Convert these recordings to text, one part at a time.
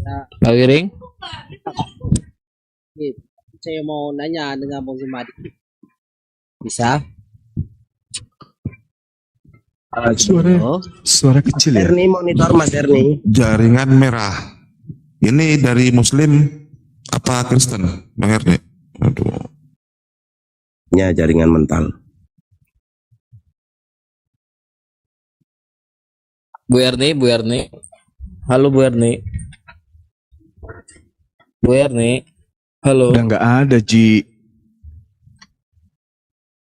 Nah, Lagi ring? gitu. Saya mau nanya dengan Bang Jumadi. Bisa? Suara Oh, suara kecil ya. Erni monitor Mas Erni. Jaringan merah. Ini dari Muslim apa Kristen, Bang Erne? Aduh. Ya, jaringan mental. Bu Erni, Bu Erni. Halo Bu Erni. Bu Erni. Halo. Udah nggak ada Ji.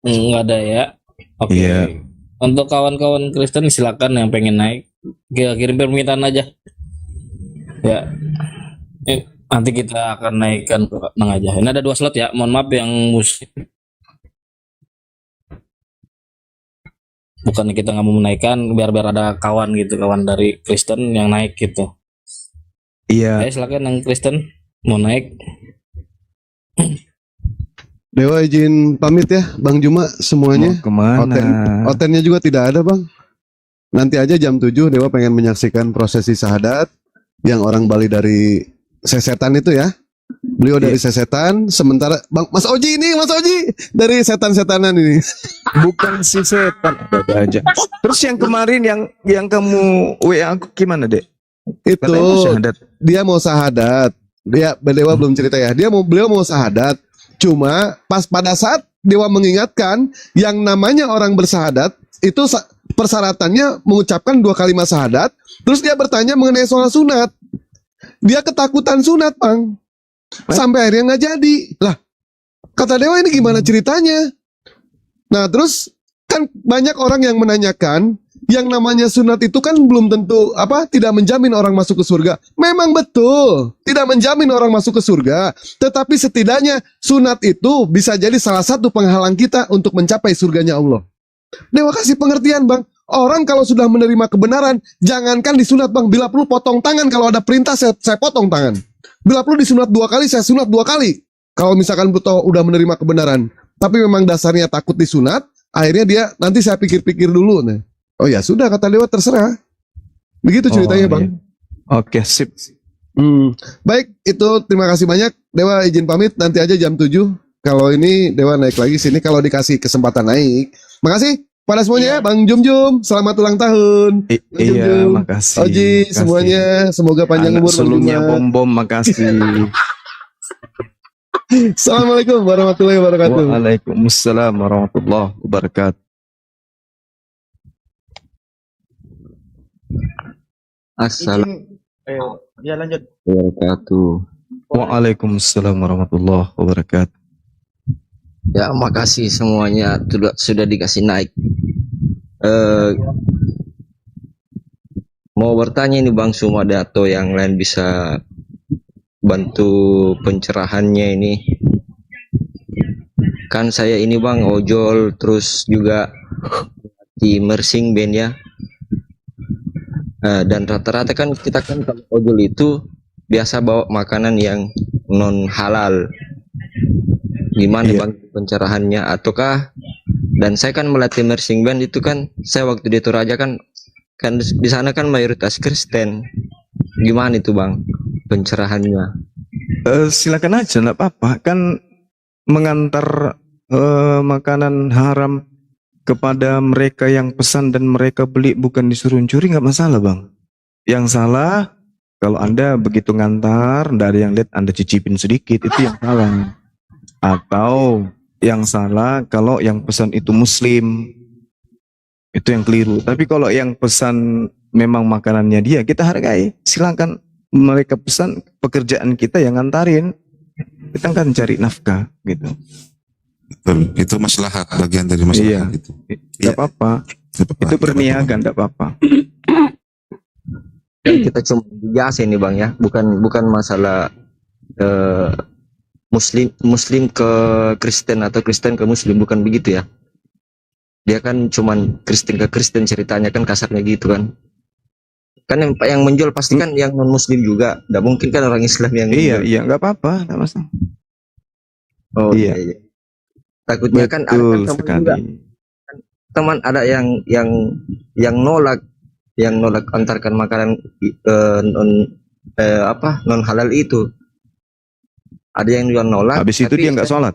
Nggak ada ya. Oke. Iya. Untuk kawan-kawan Kristen silakan yang pengen naik. Kirim permintaan aja. Ya. Nanti kita akan naikkan ke Nang aja. Ini ada 2 slot ya. Mohon maaf yang muslim. Bukan kita nggak mau menaikkan, biar ada kawan gitu, kawan dari Kristen yang naik gitu. Iya. Ayo silakan yang Kristen mau naik. Dewa izin pamit ya, Bang Juma semuanya. Mau kemana? Otennya juga tidak ada, Bang. Nanti aja jam 7 Dewa pengen menyaksikan prosesi syahadat yang orang Bali dari Sesetan itu ya. Beliau dari Sesetan, sementara Bang Mas Oji ini, Mas Oji dari setan-setanan ini. Bukan si setan. Ada aja. Terus yang kemarin yang kamu WA aku gimana, Dek? Itu Katanya mau syahadat. dia mau syahadat. Dia Dewa belum cerita ya. Beliau mau syahadat. Cuma pas pada saat Dewa mengingatkan yang namanya orang bersahadat itu persyaratannya mengucapkan 2 kalimat syahadat. Terus dia bertanya mengenai soal sunat. Dia ketakutan sunat, Bang. Sampai akhirnya nggak jadi. Lah, kata Dewa ini gimana ceritanya? Nah, terus kan banyak orang yang menanyakan yang namanya sunat itu kan belum tentu tidak menjamin orang masuk ke surga. Memang betul, tidak menjamin orang masuk ke surga. Tetapi setidaknya sunat itu bisa jadi salah satu penghalang kita untuk mencapai surganya Allah. Dewa kasih pengertian, Bang. Orang kalau sudah menerima kebenaran, jangankan disunat, Bang. Bila perlu potong tangan, kalau ada perintah saya potong tangan. Bila perlu disunat 2 kali, saya sunat 2 kali. Kalau misalkan betul udah menerima kebenaran. Tapi memang dasarnya takut disunat, akhirnya dia nanti saya pikir-pikir dulu. Nah. Oh ya sudah, kata Dewa, terserah. Begitu ceritanya, Bang. Iya. Oke, sip. Baik, itu terima kasih banyak. Dewa izin pamit, nanti aja jam 7. Kalau ini Dewa naik lagi sini kalau dikasih kesempatan naik. Makasih pada semuanya, Bang Jum. Selamat ulang tahun. Bang Iya, Jum. makasih. Oji, Makasih. semuanya semoga panjang Anak umur, Bang sulungnya Juma. bom-bom, makasih. Assalamualaikum warahmatullahi wabarakatuh. Waalaikumsalam warahmatullahi wabarakatuh. Assalamualaikum ya lanjut. Wabarakatuh. Waalaikumsalam warahmatullahi wabarakatuh. Ya, makasih semuanya sudah dikasih naik. Mau bertanya ini Bang Sumada atau yang lain bisa bantu pencerahannya ini. Kan saya ini Bang ojol terus juga di Mersing Band ya. Dan rata-rata kan kita kan kalau ojol itu biasa bawa makanan yang non halal. Gimana Bang pencerahannya ataukah? Dan saya kan melatih Mersing Band itu kan saya waktu di Toraja kan di sana kan mayoritas Kristen. Gimana itu Bang pencerahannya? Silakan aja, enggak apa-apa. Kan mengantar makanan haram kepada mereka yang pesan dan mereka beli, bukan disuruh curi, nggak masalah Bang. Yang salah kalau Anda begitu ngantar, nggak ada yang lihat Anda cicipin sedikit, itu yang salah. Atau yang salah kalau yang pesan itu Muslim, itu yang keliru. Tapi kalau yang pesan memang makanannya dia, kita hargai. Silakan mereka pesan, pekerjaan kita yang ngantarin. Kita kan cari nafkah gitu. Betul. Itu maslahat, bagian dari maslahat itu. Tidak apa-apa. Itu perniagaan, tidak apa-apa. Kita cuma biasa ini Bang ya, bukan masalah Muslim ke Kristen atau Kristen ke Muslim, bukan begitu ya. Dia kan cuman Kristen ke Kristen ceritanya kan kasarnya gitu kan. Kan yang menjual pasti kan yang non Muslim juga. Tidak mungkin kan orang Islam yang Iya, nggak apa-apa, nggak masalah. Oh iya. Takutnya kan ada Betul teman sekali. juga. Teman ada yang nolak antarkan makanan non halal itu. Ada yang juga nolak. Habis itu tapi dia nggak sholat.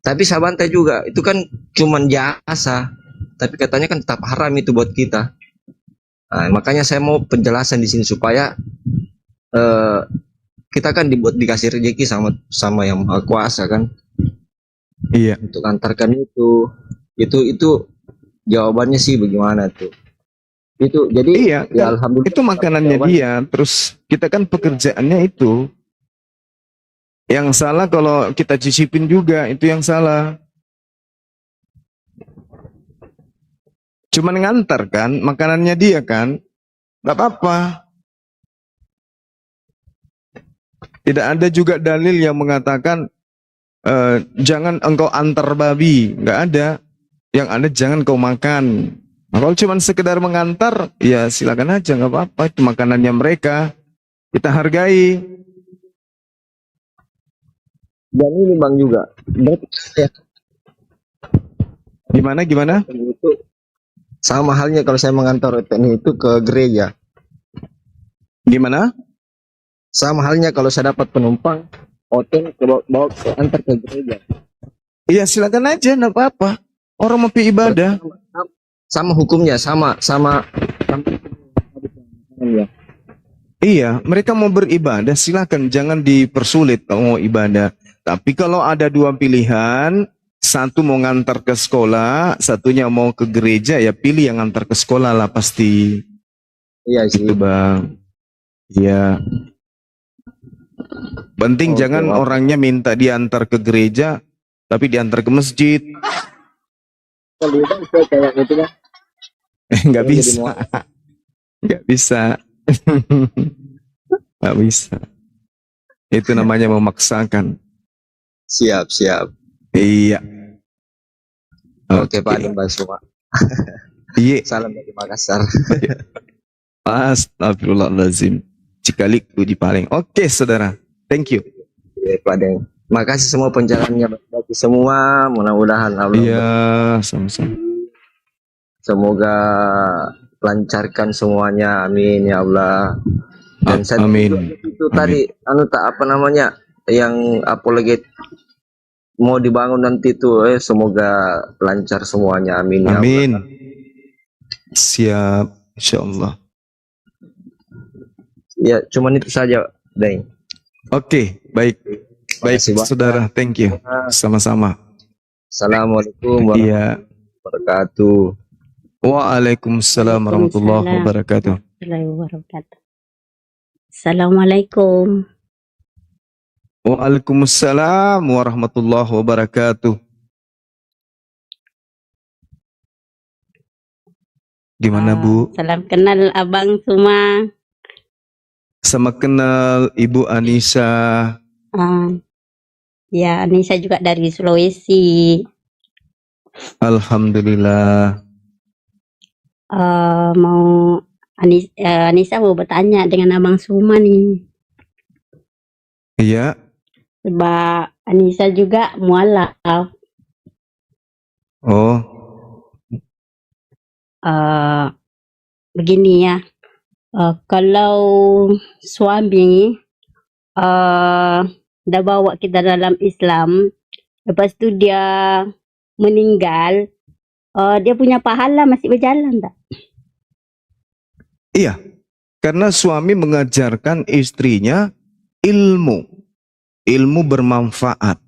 Tapi saya bantai juga, itu kan cuman jasa. Tapi katanya kan tetap haram itu buat kita. Nah, makanya saya mau penjelasan di sini supaya kita kan dikasih rezeki sama yang Maha Kuasa kan. Iya. Untuk antarkan itu jawabannya sih bagaimana tuh? Itu jadi Iya, ya alhamdulillah itu makanannya jawaban. dia. Terus kita kan pekerjaannya itu. Yang salah kalau kita cicipin juga, itu yang salah. Cuman ngantar kan, makanannya dia kan, nggak apa-apa. Tidak ada juga dalil yang mengatakan jangan engkau antar babi, nggak ada. Yang ada jangan kau makan. Nah, kalau cuman sekedar mengantar, ya silakan aja, nggak apa-apa. Itu makanannya mereka, kita hargai. Dan ini Bang juga. Berarti ya, Gimana? itu sama halnya kalau saya mengantar OTN itu ke gereja. Gimana? Sama halnya kalau saya dapat penumpang OTN bawa antar ke gereja. Iya silakan aja, nggak apa-apa. Orang mau pergi ibadah. Sama hukumnya, sama ya. Iya, mereka mau beribadah, silakan, jangan dipersulit kalau mau ibadah. Tapi kalau ada dua pilihan, satu mau ngantar ke sekolah, satunya mau ke gereja, ya pilih yang ngantar ke sekolah lah pasti. Iya sih. Itu Bang. Iya. Penting Oke, jangan maaf. orangnya minta diantar ke gereja, tapi diantar ke masjid. Kalau dia Bang, saya kayak gitu Bang. Nggak Yang jadi bisa. Nggak bisa. Nggak bisa. Itu namanya memaksakan. Siap. Iya. Oke, Pak Mbak semua. Iya. Salam dari Makassar. Astagfirullahaladzim. Cikaliku di Paleng. Oke, saudara. Thank you. Iya, Pak Deng. Makasih semua penjelasannya bagi semua. Mudah-mudahan Allah Iya, sama-sama. semoga lancarkan semuanya. Amin ya Allah. Dan saya Amin. itu tadi tak apa namanya yang apologet mau dibangun nanti itu semoga lancar semuanya. Amin ya Amin. Allah. Siap, insyaallah. Ya, cuman itu saja, Deng. Oke, baik. Baik, Makasih, Bang. saudara. Thank you. Sama-sama. Assalamualaikum warahmatullahi Iya. wabarakatuh. Waalaikumsalam warahmatullahi wabarakatuh. Warahmatullahi wabarakatuh. Assalamualaikum. Waalaikumsalam warahmatullahi wabarakatuh. Gimana, Bu? Salam kenal Abang semua. Sama kenal Ibu Anissa. Ya, ini saya juga dari Sulawesi. Alhamdulillah. Anissa mau bertanya dengan Abang Suma nih. Iya. Sebab Anissa juga mualaf. Oh. Begini ya. Kalau suami dah bawa kita dalam Islam, lepas tu dia meninggal, dia punya pahala masih berjalan tak? Iya. Karena suami mengajarkan istrinya ilmu bermanfaat.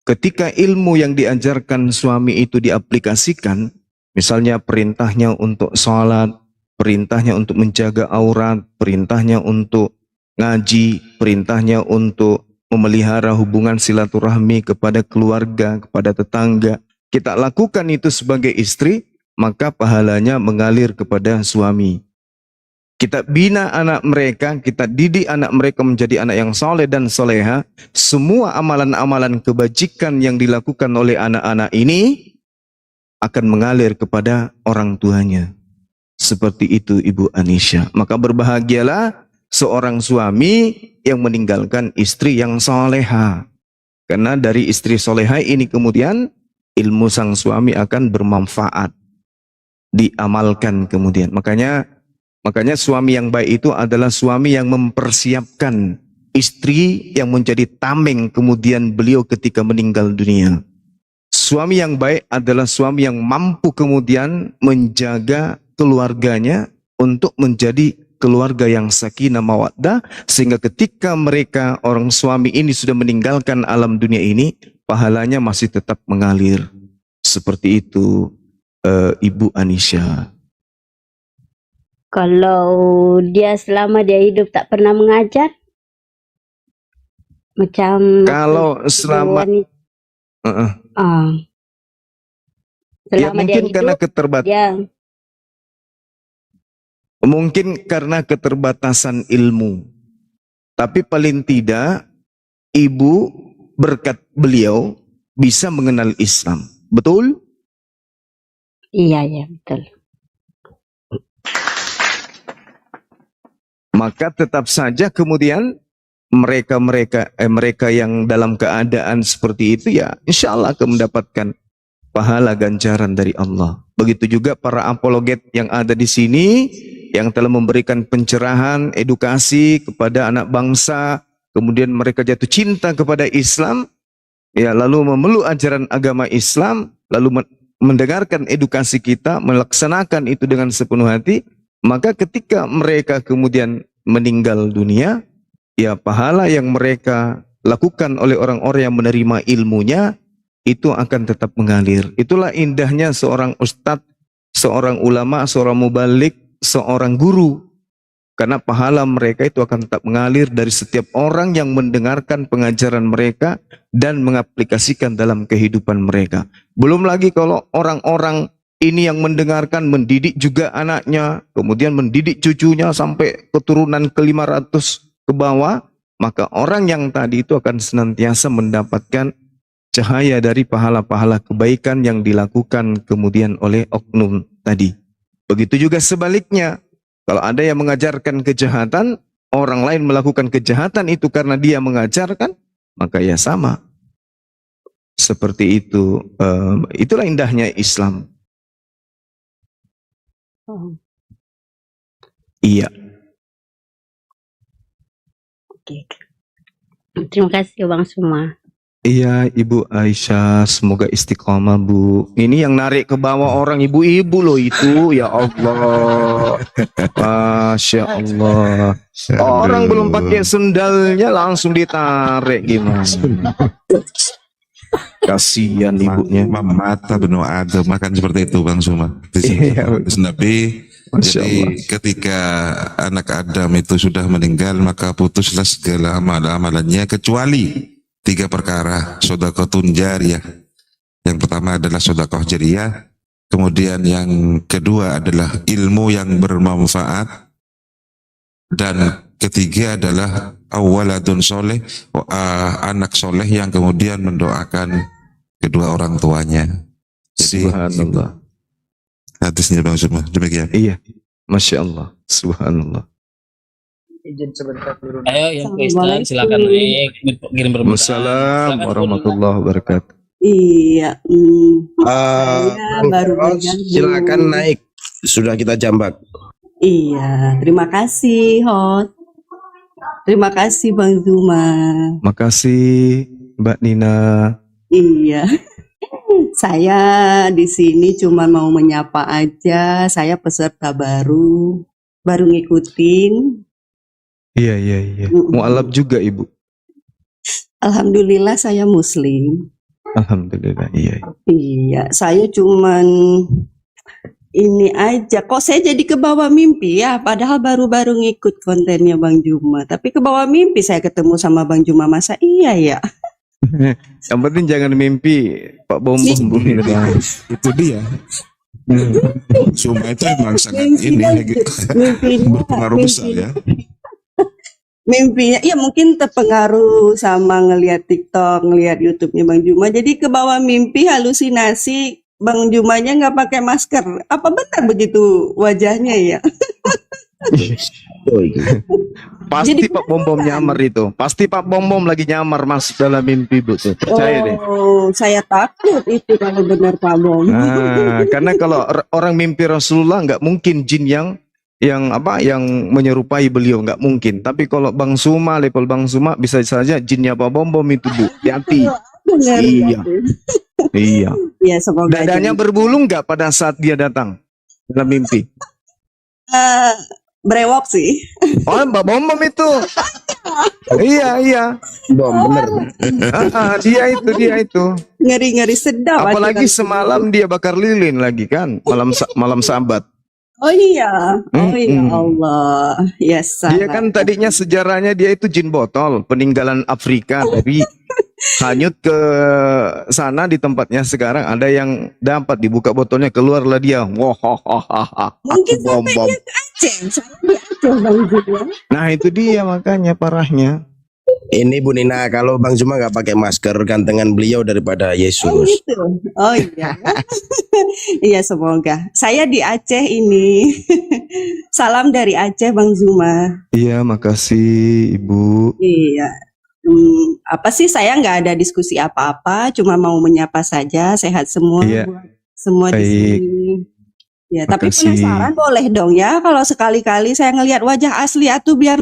Ketika ilmu yang diajarkan suami itu diaplikasikan, misalnya perintahnya untuk sholat, perintahnya untuk menjaga aurat, perintahnya untuk ngaji, perintahnya untuk memelihara hubungan silaturahmi kepada keluarga, kepada tetangga. Kita lakukan itu sebagai istri, maka pahalanya mengalir kepada suami. Kita bina anak mereka, kita didik anak mereka menjadi anak yang soleh dan soleha. Semua amalan-amalan kebajikan yang dilakukan oleh anak-anak ini akan mengalir kepada orang tuanya. Seperti itu Ibu Anisha. Maka berbahagialah seorang suami yang meninggalkan istri yang soleha. Karena dari istri soleha ini kemudian ilmu sang suami akan bermanfaat. Diamalkan kemudian. Makanya Makanya suami yang baik itu adalah suami yang mempersiapkan istri yang menjadi tameng kemudian beliau ketika meninggal dunia. Suami yang baik adalah suami yang mampu kemudian menjaga keluarganya untuk menjadi keluarga yang sakinah mawaddah, sehingga ketika mereka orang suami ini sudah meninggalkan alam dunia ini, pahalanya masih tetap mengalir. Seperti itu Ibu Anisha. Kalau dia selama dia hidup tak pernah mengajar, macam Kalau selama wanita, ya selama dia mungkin karena hidup, dia mungkin karena keterbatasan ilmu. Tapi paling tidak ibu berkat beliau bisa mengenal Islam. Betul? iya ya betul. Maka tetap saja kemudian mereka yang dalam keadaan seperti itu ya insya Allah akan mendapatkan pahala ganjaran dari Allah. Begitu juga para apologet yang ada di sini yang telah memberikan pencerahan, edukasi kepada anak bangsa, kemudian mereka jatuh cinta kepada Islam, ya lalu memeluk ajaran agama Islam, lalu mendengarkan edukasi kita, melaksanakan itu dengan sepenuh hati, maka ketika mereka kemudian meninggal dunia, ya pahala yang mereka lakukan oleh orang-orang yang menerima ilmunya itu akan tetap mengalir. Itulah indahnya seorang ustadz, seorang ulama, seorang mubalik, seorang guru. Karena pahala mereka itu akan tetap mengalir dari setiap orang yang mendengarkan pengajaran mereka dan mengaplikasikan dalam kehidupan mereka. Belum lagi kalau orang-orang ini yang mendengarkan, mendidik juga anaknya, kemudian mendidik cucunya sampai keturunan ke-500 ke bawah, maka orang yang tadi itu akan senantiasa mendapatkan cahaya dari pahala-pahala kebaikan yang dilakukan kemudian oleh oknum tadi. Begitu juga sebaliknya, kalau ada yang mengajarkan kejahatan, orang lain melakukan kejahatan itu karena dia mengajarkan, maka ya sama. Seperti itu. Itulah indahnya Islam. Iya. Oke. Terima kasih Bang Suma. Iya Ibu Aisyah, semoga istiqomah Bu. Ini yang narik ke bawah orang ibu-ibu loh itu, ya Allah. Masya Allah. Orang belum pakai sendalnya langsung ditarik gimana? Kasihan ibunya. Mata benu Adam makan seperti itu Bang Suma. Iya. Nabi. Masya Jadi Allah. ketika anak Adam itu sudah meninggal, maka putuslah segala amalan-amalannya kecuali 3 perkara. Sodaqotun jariyah. Yang pertama adalah sodaqoh jariyah. Kemudian yang kedua adalah ilmu yang bermanfaat. Dan ketiga adalah awaladun soleh, anak soleh yang kemudian mendoakan kedua orang tuanya. Jadi Subhanallah. hadisnya Bang Suma demikian. Iya. Masya Allah. Subhanallah. Izin sebentar dulu. Ayo yang Kristen silakan naik kirim permintaan. Wassalamualaikum warahmatullahi wabarakatuh. Iya, Bang baru Ros, bergabung. silakan naik. Sudah kita jambak. Iya, terima kasih Hot. Terima kasih Bang Zuma. Makasih Mbak Nina. Iya. Saya di sini cuma mau menyapa aja. Saya peserta baru ngikutin. Iya. Mu'alaf juga Ibu. Alhamdulillah saya Muslim. Alhamdulillah. Iya. Iya, saya cuman ini aja. Kok saya jadi kebawa mimpi ya? Padahal baru-baru ngikut kontennya Bang Juma. Tapi kebawa mimpi saya ketemu sama Bang Juma. Masa iya ya? Yang penting jangan mimpi Pak Bom Bu. Itu dia. Suma itu emang sangat berpengaruh besar ya. Mimpinya, ya mungkin terpengaruh sama ngelihat TikTok, ngelihat YouTube-nya Bang Juma. Jadi ke bawah mimpi, halusinasi, Bang Jumanya nggak pakai masker. Apa benar begitu wajahnya ya? Pasti Jadi Pak Bom nyamar itu. Pasti Pak Bom lagi nyamar masuk dalam mimpi Bu. Percaya deh. Oh, saya takut itu kalau benar Pak Bom. Nah, karena kalau orang mimpi Rasulullah nggak mungkin jin yang yang apa yang menyerupai beliau, nggak mungkin. Tapi kalau Bang Suma, level Bang Suma bisa saja jinnya Pak Bom Bom itu, Bu. Hati. Ngeri Iya. aku. Iya. Ya semoga aja. Dadanya berbulu nggak pada saat dia datang dalam mimpi? Eh, brewok sih. Oh, Mbak Bom Bom itu. Iya, iya. Bom, bener. Dia itu. Ngeri-ngeri sedap. Apalagi aja. semalam dia bakar lilin lagi kan, malam Sabat. Oh iya. Oh ya Mm-mm. Allah. Ya Dia salah. kan tadinya sejarahnya dia itu jin botol, peninggalan Afrika, tapi hanyut ke sana di tempatnya sekarang ada yang dapat dibuka botolnya, keluarlah dia. Wah, Mungkin bom sampai bom. dia ke Aceh. Saya di Aceh Bang Zuma. Nah itu dia makanya parahnya. Ini Bu Nina, kalau Bang Zuma nggak pakai masker, gantengan beliau daripada Oh Yesus. gitu. Oh iya. Iya semoga. Saya di Aceh ini. Salam dari Aceh Bang Zuma. Iya makasih Ibu. Iya. Apa sih saya nggak ada diskusi apa-apa, cuma mau menyapa saja. Sehat semua Iya. buat semua di Baik. sini. Ya, tapi Makasih. penasaran boleh dong ya kalau sekali-kali saya ngelihat wajah asli atuh biar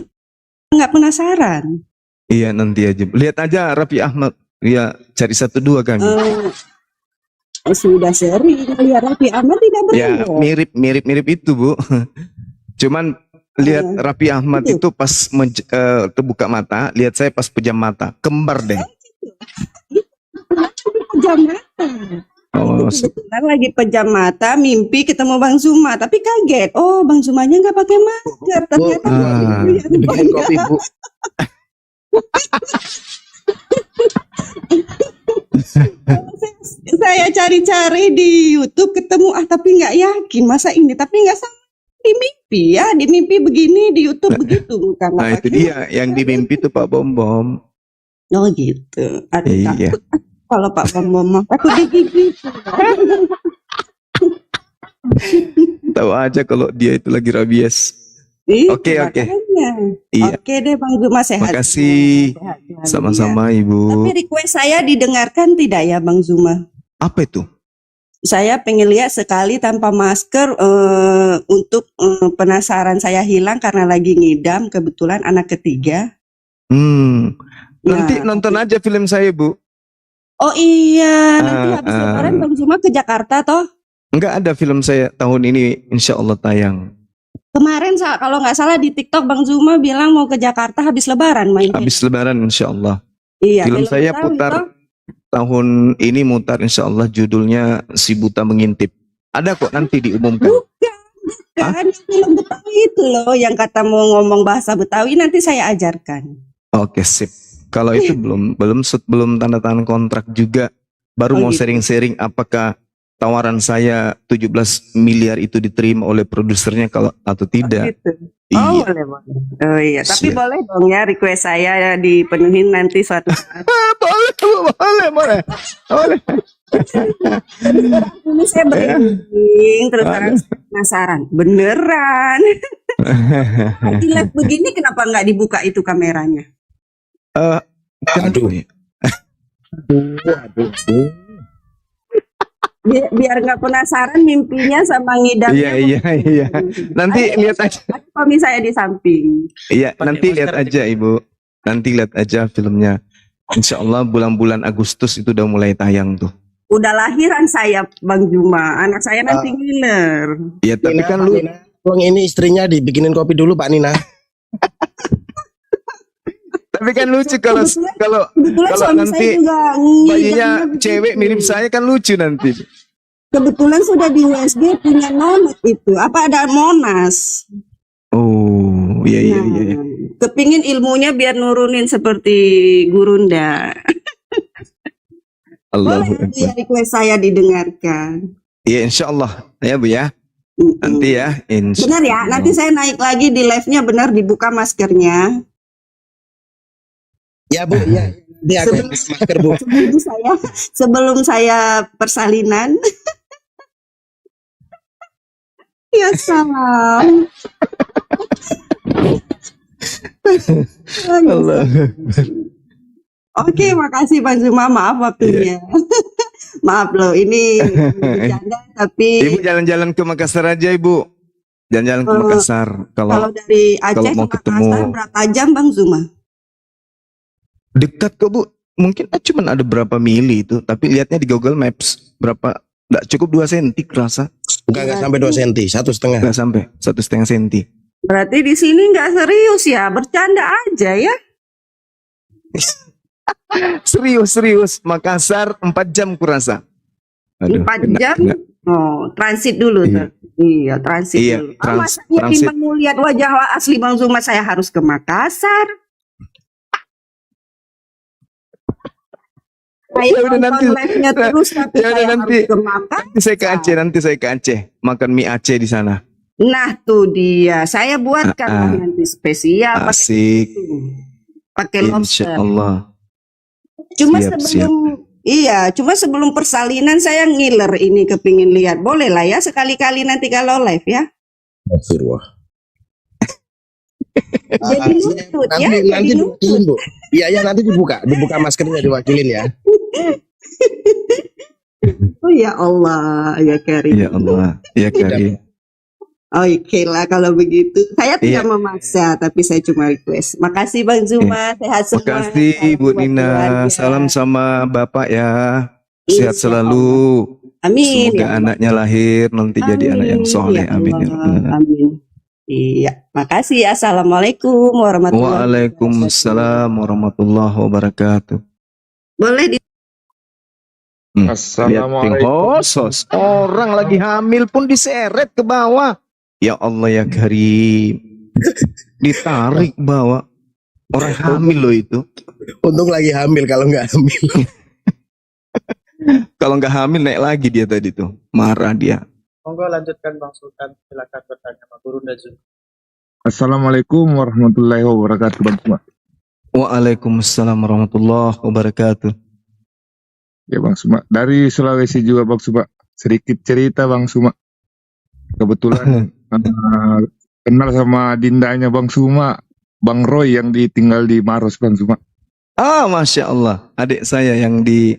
nggak penasaran. Iya nanti aja. Lihat aja Raffi Ahmad. Iya cari 1-2 kami. Sudah sering lihat Raffi Ahmad tidak Ya berbohong. mirip itu Bu. Cuman lihat Raffi Ahmad itu pas terbuka mata, lihat saya pas pejam mata, kembar deh. Pejam mata. Oh, Kebetulan lagi pejam mata, mimpi ketemu Bang Zuma, tapi kaget. Oh, Bang Zumanya nggak pakai masker. Ternyata Bikin kopi, Bu. saya cari-cari di YouTube ketemu tapi nggak yakin masa ini, tapi nggak sama di mimpi ya, di mimpi begini, di YouTube begitu bukan? nah itu dia yang di mimpi tuh Pak Bom Bom. Oh gitu. Aduh, Iya. takut kalau Pak Bom Bom takut digigit. Tahu aja kalau dia itu lagi rabies. Oke. Makanya. Iya. Oke deh Bang Zuma, sehat. Makasih. semua, sehat-sehat. Sama-sama Iya. Ibu. Tapi request saya didengarkan tidak ya Bang Zuma? Apa itu? Saya pengen lihat sekali tanpa masker untuk penasaran saya hilang karena lagi ngidam, kebetulan anak ketiga. Nanti Nah, nonton aja film saya Bu. Oh iya, nanti habis Ah, lebaran Bang Zuma ke Jakarta toh? Enggak ada film saya tahun ini insya Allah tayang. Kemarin kalau nggak salah di TikTok Bang Zuma bilang mau ke Jakarta habis lebaran main film. Habis lebaran insya Allah. Iya, Film saya Betawi, putar toh? tahun ini mutar insya Allah, judulnya Si Buta Mengintip. Ada kok nanti diumumkan. Kan film Betawi itu loh yang kata mau ngomong bahasa Betawi, nanti saya ajarkan. Oke sip. Kalau itu belum tanda tangan kontrak juga. Baru Oh, mau gitu. sharing-sharing apakah tawaran saya 17 miliar itu diterima oleh produsernya kalau atau tidak. Gitu. Oh Iya. boleh. Oh iya, tapi Siap. boleh dong ya request saya dipenuhin nanti suatu saat. boleh. Ini saya berunding, terus terang saya penasaran. Beneran. Di live begini kenapa nggak dibuka itu kameranya? Aduh. Biar nggak penasaran mimpinya sama ngidamnya. Iya. Nanti lihat aja. Suami saya di samping. Iya, nanti lihat aja Ibu. Nanti lihat aja filmnya. Insya Allah bulan-bulan Agustus itu udah mulai tayang tuh. Udah lahiran saya Bang Juma, anak saya nanti ngiler. Iya, tapi Nina, kan Pak Nina, tolong ini istrinya dibikinin kopi dulu Pak Nina. tapi kan lucu kalau Kebetulan kalau suami nanti saya juga bayinya ngidamnya cewek begini. mirip saya kan lucu nanti. Kebetulan sudah di USG punya nama itu. Apa ada Monas? Oh, iya. Kepingin ilmunya biar nurunin seperti Gurunda. Allahu Boleh Akbar. ya request saya didengarkan. Iya, insya Allah ya Bu ya. Nanti ya, insya Benar ya, nanti saya naik lagi di live-nya, benar dibuka maskernya. Ya Bu, ya. Dia aku masker Bu. Sebelum saya persalinan. Ya salam. Allah. Oke, makasih Bang Zuma, maaf waktunya. Maaf loh, ini bercanda tapi Ibu jalan-jalan ke Makassar aja Ibu. Jalan-jalan ke Eh, Makassar. Kalau Kalau dari Aceh mau ke ketemu Makassar berapa jam Bang Zuma? dekat kok Bu. Mungkin cuma ada berapa mili itu, tapi lihatnya di Google Maps berapa, nggak cukup 2 senti kerasa, Enggak sampai 2 Berarti senti, 1,5. nggak sampai 1,5 senti. berarti di sini nggak serius ya, bercanda aja ya. Serius, Makassar 4 jam kurasa. Aduh, 4 enak, jam. enak. Oh, transit dulu Iya. tuh. Iya, transit Iya, dulu. Masanya transit. timbang mau lihat wajah asli Bang Zuma saya harus ke Makassar. Saya Ya udah nanti, nonton live-nya terus tapi ya udah saya nanti, harus ke Makassar. nanti saya ke Aceh, makan mie Aceh di sana. Nah, tuh dia. Saya buatkan lah Ah, nanti spesial pakai asik, itu. Pakai insya lobster. Allah. Cuma Siap, sebelum cuma sebelum persalinan saya ngiler ini kepingin lihat. Boleh lah ya sekali-kali nanti kalau live ya. Astagfirullah. Jadi nutut ya, Nanti jadi nutut. diwakilin, Bu. Iya, nanti dibuka maskernya diwakilin ya. Oh ya Allah, ya Karim. Ya Allah, ya Karim. Oke lah kalau begitu. Saya tidak Iya. memaksa, tapi saya cuma request. Makasih Bang Zuma, sehat semua. Makasih Salam Bu buat Nina, keluarga. salam sama Bapak ya. Sehat Insya selalu. Amin. Semoga Ya Allah. anaknya lahir nanti jadi anak yang Amin. soleh. Ya Amin ya Allah. Rabbal Alamin. Amin. Iya, makasih. Assalamualaikum warahmatullahi wabarakatuh. Waalaikumsalam warahmatullahi wabarakatuh. Boleh di Lihat ping hosos. Orang lagi hamil pun diseret ke bawah. Ya Allah ya Karim. Ditarik bawah. Orang hamil loh itu. Untung lagi hamil, kalau nggak hamil. Kalau nggak hamil naik lagi dia tadi tuh. Marah dia. Monggo lanjutkan Bang Sultan, silakan bertanya sama Guru Nazum. Assalamualaikum warahmatullahi wabarakatuh, Bang Suma. Waalaikumsalam warahmatullahi wabarakatuh. Ya Bang Suma, dari Sulawesi juga Bang Suma. Sedikit cerita Bang Suma. Kebetulan kenal sama dindanya Bang Suma, Bang Roy yang ditinggal di Maros Bang Suma. Ah, Masya Allah. Adik saya yang di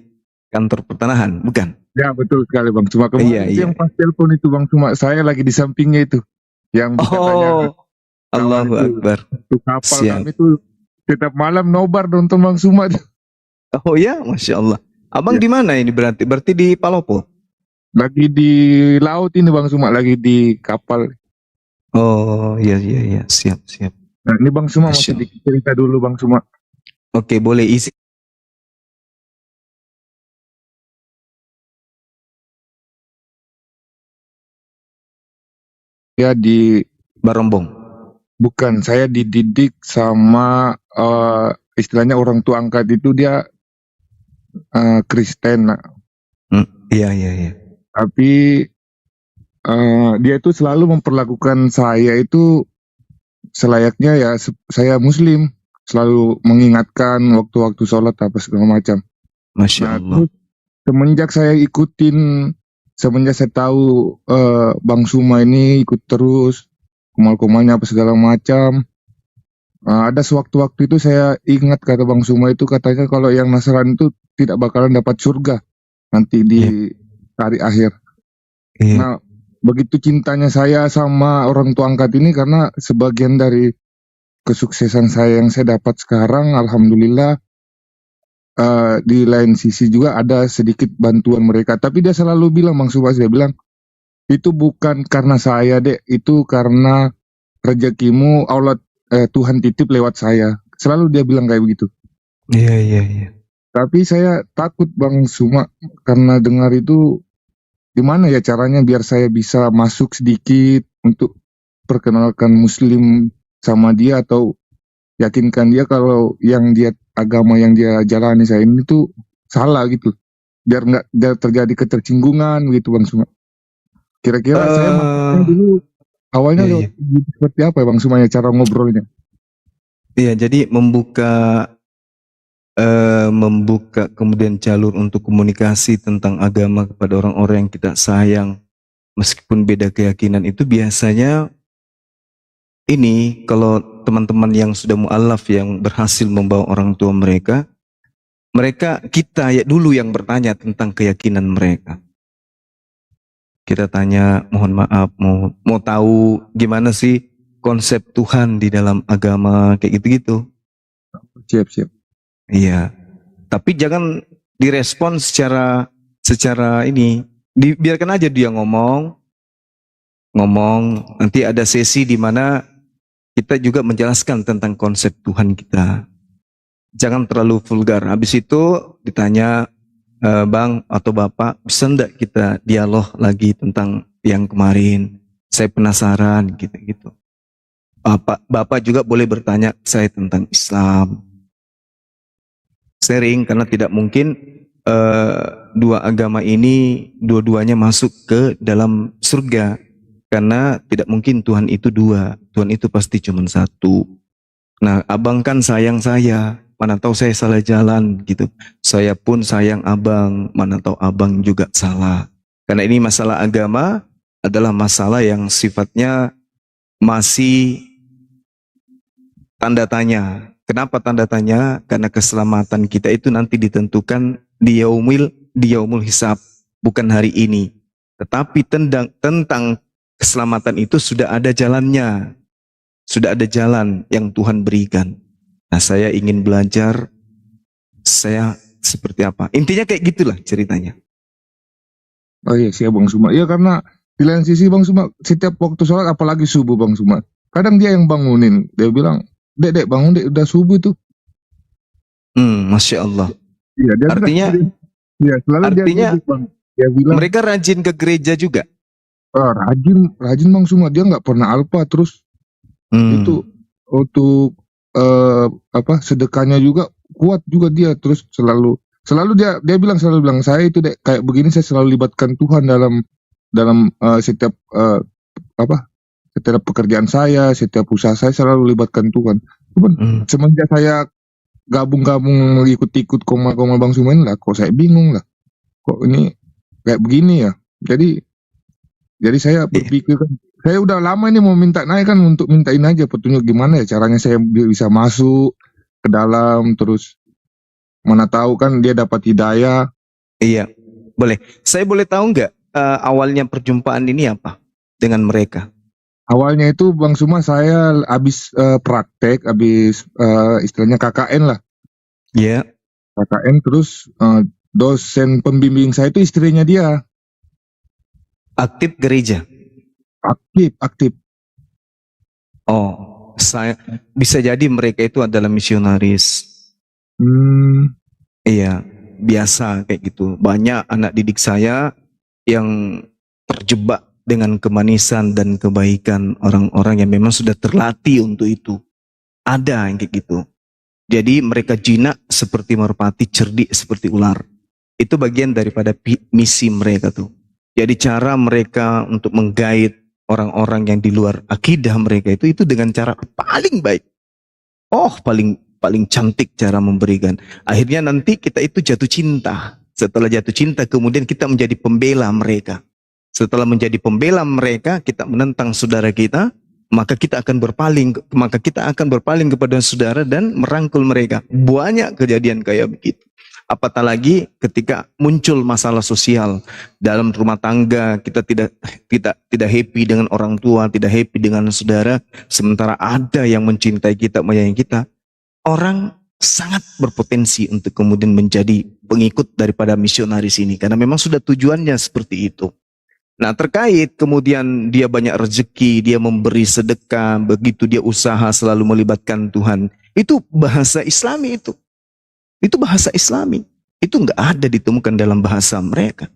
kantor pertanahan, bukan? Ya betul sekali Bang Suma. Kemarin Iya, itu iya. yang pas telepon itu Bang Suma, saya lagi di sampingnya itu. Yang katanya Oh, Allahu Akbar. itu kapal Siap. kami itu setiap malam nobar nonton Bang Suma. Oh ya, Masya Allah. Abang Ya. di mana ini berarti? Berarti di Palopo? Lagi di laut ini Bang Suma, lagi di kapal. Oh, iya, iya, iya. Siap, siap. Nah ini Bang Suma mau Masya sedikit cerita dulu Bang Suma. Oke, boleh isi. Ya di Barombong. Bukan, saya dididik sama istilahnya orang tua angkat itu dia Kristen, nah. Iya, iya, iya. Tapi dia itu selalu memperlakukan saya itu selayaknya ya saya Muslim, selalu mengingatkan waktu-waktu sholat apa segala macam. Masya Nah, Allah. terus semenjak saya tahu Bang Suma ini ikut terus kumal-kumalnya apa segala macam. Ada sewaktu-waktu itu saya ingat kata Bang Suma itu, katanya kalau yang Nasrani itu tidak bakalan dapat surga nanti di hari akhir. Iya. Nah, begitu cintanya saya sama orang tua angkat ini karena sebagian dari kesuksesan saya yang saya dapat sekarang, alhamdulillah. Di lain sisi juga ada sedikit bantuan mereka. Tapi dia selalu bilang, Bang Subas, dia bilang, itu bukan karena saya dek, itu karena rezekimu Allah Tuhan titip lewat saya. Selalu dia bilang kayak begitu. Iya, iya, iya. Tapi saya takut Bang Suma karena dengar itu, gimana ya caranya biar saya bisa masuk sedikit untuk perkenalkan Muslim sama dia, atau yakinkan dia kalau yang dia agama yang dia jalani saya ini tuh salah gitu, biar nggak terjadi ketersinggungan gitu Bang Suma. Kira-kira saya maksudnya dulu awalnya Iya, iya. seperti apa ya Bang Suma ya cara ngobrolnya? Iya, jadi membuka kemudian jalur untuk komunikasi tentang agama kepada orang-orang yang kita sayang meskipun beda keyakinan itu biasanya ini kalau teman-teman yang sudah mu'alaf yang berhasil membawa orang tua mereka kita ya dulu yang bertanya tentang keyakinan mereka. kita tanya, mohon maaf, mau tahu gimana sih konsep Tuhan di dalam agama kayak gitu-gitu. Siap. Iya. Tapi jangan direspon secara ini. Biarkan aja dia ngomong, nanti ada sesi di mana kita juga menjelaskan tentang konsep Tuhan kita. Jangan terlalu vulgar. Habis itu ditanya, Bang atau Bapak, bisa enggak kita dialog lagi tentang yang kemarin? Saya penasaran gitu. Bapak juga boleh bertanya saya tentang Islam. Sharing, karena tidak mungkin dua agama ini dua-duanya masuk ke dalam surga. Karena tidak mungkin Tuhan itu dua. Tuhan itu pasti cuma satu. Nah, abang kan sayang saya. Mana tahu saya salah jalan gitu. Saya pun sayang abang. Mana tahu abang juga salah. Karena ini masalah agama adalah masalah yang sifatnya masih tanda tanya. Kenapa tanda tanya? Karena keselamatan kita itu nanti ditentukan di yaumul hisab, bukan hari ini. Tetapi tentang keselamatan itu sudah ada jalannya. Sudah ada jalan yang Tuhan berikan. Nah, saya ingin belajar saya seperti apa. Intinya kayak gitulah ceritanya. Oh iya, siap Bang Suma. Iya, karena di lain sisi Bang Suma, setiap waktu sholat, apalagi subuh Bang Suma, kadang dia yang bangunin. Dia bilang, Dek bangun dek, udah subuh tuh. Masya Allah. Iya, dia artinya dia bilang, mereka rajin ke gereja juga. Rajin Bang Suma. Dia nggak pernah alpa. Terus itu untuk sedekahnya juga kuat juga dia. Terus selalu dia bilang saya itu dek kayak begini, saya selalu libatkan Tuhan dalam setiap setiap pekerjaan saya, setiap usaha saya selalu libatkan Tuhan. Cuman semenjak saya gabung ikut koma Bang Sumen lah, kok saya bingung lah. Kok ini kayak begini ya? Jadi saya berpikir kan, saya udah lama ini mau minta naik kan, untuk mintain aja petunjuk gimana ya caranya saya bisa masuk ke dalam, terus mana tahu kan dia dapat hidayah. Iya, boleh. Saya boleh tahu nggak awalnya perjumpaan ini apa dengan mereka? Awalnya itu Bang Suma, saya habis praktek, istilahnya KKN lah. Iya. KKN, terus dosen pembimbing saya itu istrinya dia. Aktif gereja? Aktif. Oh, bisa jadi mereka itu adalah misionaris. Iya, biasa kayak gitu. Banyak anak didik saya yang terjebak dengan kemanisan dan kebaikan orang-orang yang memang sudah terlatih untuk itu. Ada yang kayak gitu. Jadi mereka jinak seperti merpati, cerdik seperti ular. Itu bagian daripada misi mereka tuh. Jadi cara mereka untuk menggait orang-orang yang di luar akidah mereka itu dengan cara paling baik. Paling cantik cara memberikan. Akhirnya nanti kita itu jatuh cinta. Setelah jatuh cinta kemudian kita menjadi pembela mereka. Setelah menjadi pembela mereka, kita menentang saudara kita, maka kita akan berpaling kepada saudara dan merangkul mereka. Banyak kejadian kayak begitu. Apatah lagi ketika muncul masalah sosial dalam rumah tangga, kita tidak happy dengan orang tua, tidak happy dengan saudara, sementara ada yang mencintai kita, menyayangi kita. Orang sangat berpotensi untuk kemudian menjadi pengikut daripada misionaris ini, karena memang sudah tujuannya seperti itu. Nah, terkait kemudian dia banyak rezeki, dia memberi sedekah, begitu dia usaha selalu melibatkan Tuhan. Itu bahasa Islami itu. Itu bahasa Islami. Itu nggak ada ditemukan dalam bahasa mereka.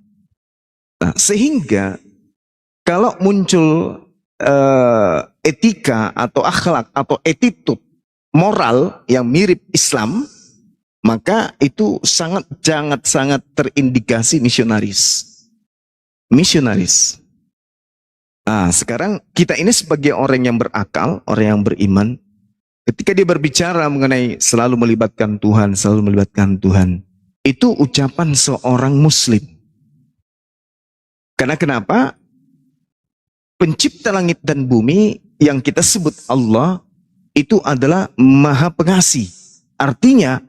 Nah, sehingga kalau muncul etika atau akhlak atau attitude moral yang mirip Islam, maka itu sangat terindikasi misionaris. Nah, sekarang kita ini sebagai orang yang berakal, orang yang beriman, ketika dia berbicara mengenai selalu melibatkan Tuhan, itu ucapan seorang muslim. Karena kenapa? Pencipta langit dan bumi yang kita sebut Allah itu adalah Maha Pengasih. Artinya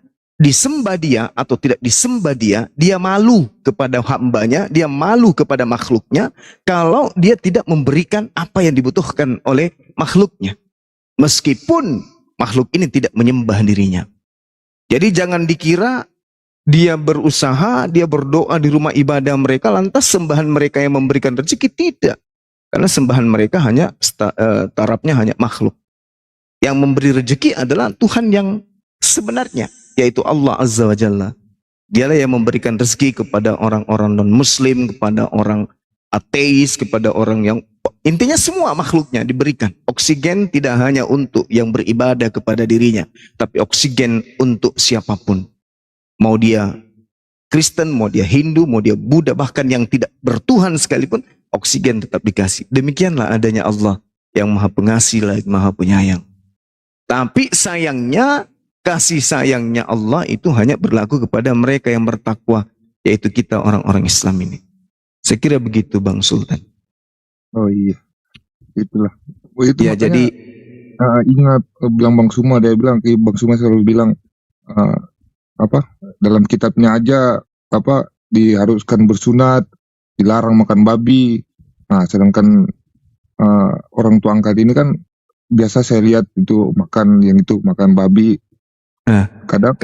disembah dia atau tidak disembah dia, dia malu kepada hambanya, dia malu kepada makhluknya kalau dia tidak memberikan apa yang dibutuhkan oleh makhluknya. Meskipun makhluk ini tidak menyembah dirinya. Jadi jangan dikira dia berusaha, dia berdoa di rumah ibadah mereka, lantas sembahan mereka yang memberikan rezeki, tidak. Karena sembahan mereka hanya tarafnya hanya makhluk. Yang memberi rezeki adalah Tuhan yang sebenarnya, yaitu Allah Azza wa Jalla. Dialah yang memberikan rezeki kepada orang-orang non-muslim, kepada orang ateis, kepada orang yang intinya semua makhluknya diberikan. Oksigen tidak hanya untuk yang beribadah kepada dirinya, tapi oksigen untuk siapapun. Mau dia Kristen, mau dia Hindu, mau dia Buddha, bahkan yang tidak bertuhan sekalipun, oksigen tetap dikasih. Demikianlah adanya Allah yang Maha Pengasih lagi Maha Penyayang. Tapi sayangnya, kasih sayangnya Allah itu hanya berlaku kepada mereka yang bertakwa, yaitu kita orang-orang Islam ini. Saya kira begitu Bang Sultan. Oh iya, itulah. Oh, itu Ya, makanya, jadi ingat bilang Bang Suma, dia bilang, Bang Suma selalu bilang dalam kitabnya aja diharuskan bersunat, dilarang makan babi. Nah, sedangkan orang tua angkat ini kan biasa saya lihat itu makan babi. Nah, Kadang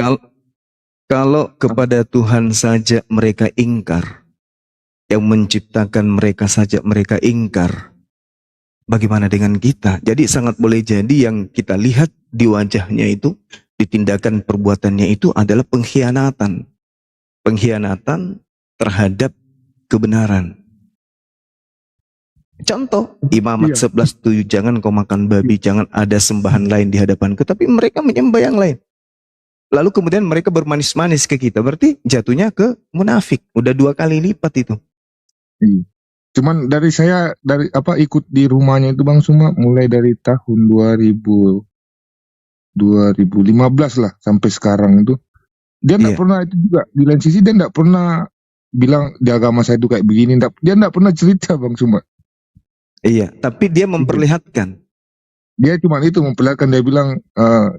kalau kepada Tuhan saja mereka ingkar, yang menciptakan mereka saja mereka ingkar, bagaimana dengan kita? Jadi sangat boleh jadi yang kita lihat di wajahnya itu, di tindakan perbuatannya itu adalah pengkhianatan. Pengkhianatan terhadap kebenaran. Contoh, Imamat 11:7, jangan kau makan babi, jangan ada sembahan lain di hadapanku, tapi mereka menyembah yang lain. Lalu kemudian mereka bermanis-manis ke kita, berarti jatuhnya ke munafik. Udah 2 kali lipat itu. cuman saya ikut di rumahnya itu Bang Suma mulai dari tahun 2015 lah sampai sekarang itu. Dia enggak Iya. pernah itu juga di lain sisi dia enggak pernah bilang di agama saya itu kayak begini, dia enggak pernah cerita Bang Suma. Iya, tapi dia memperlihatkan. Dia cuma itu memperlihatkan, dia bilang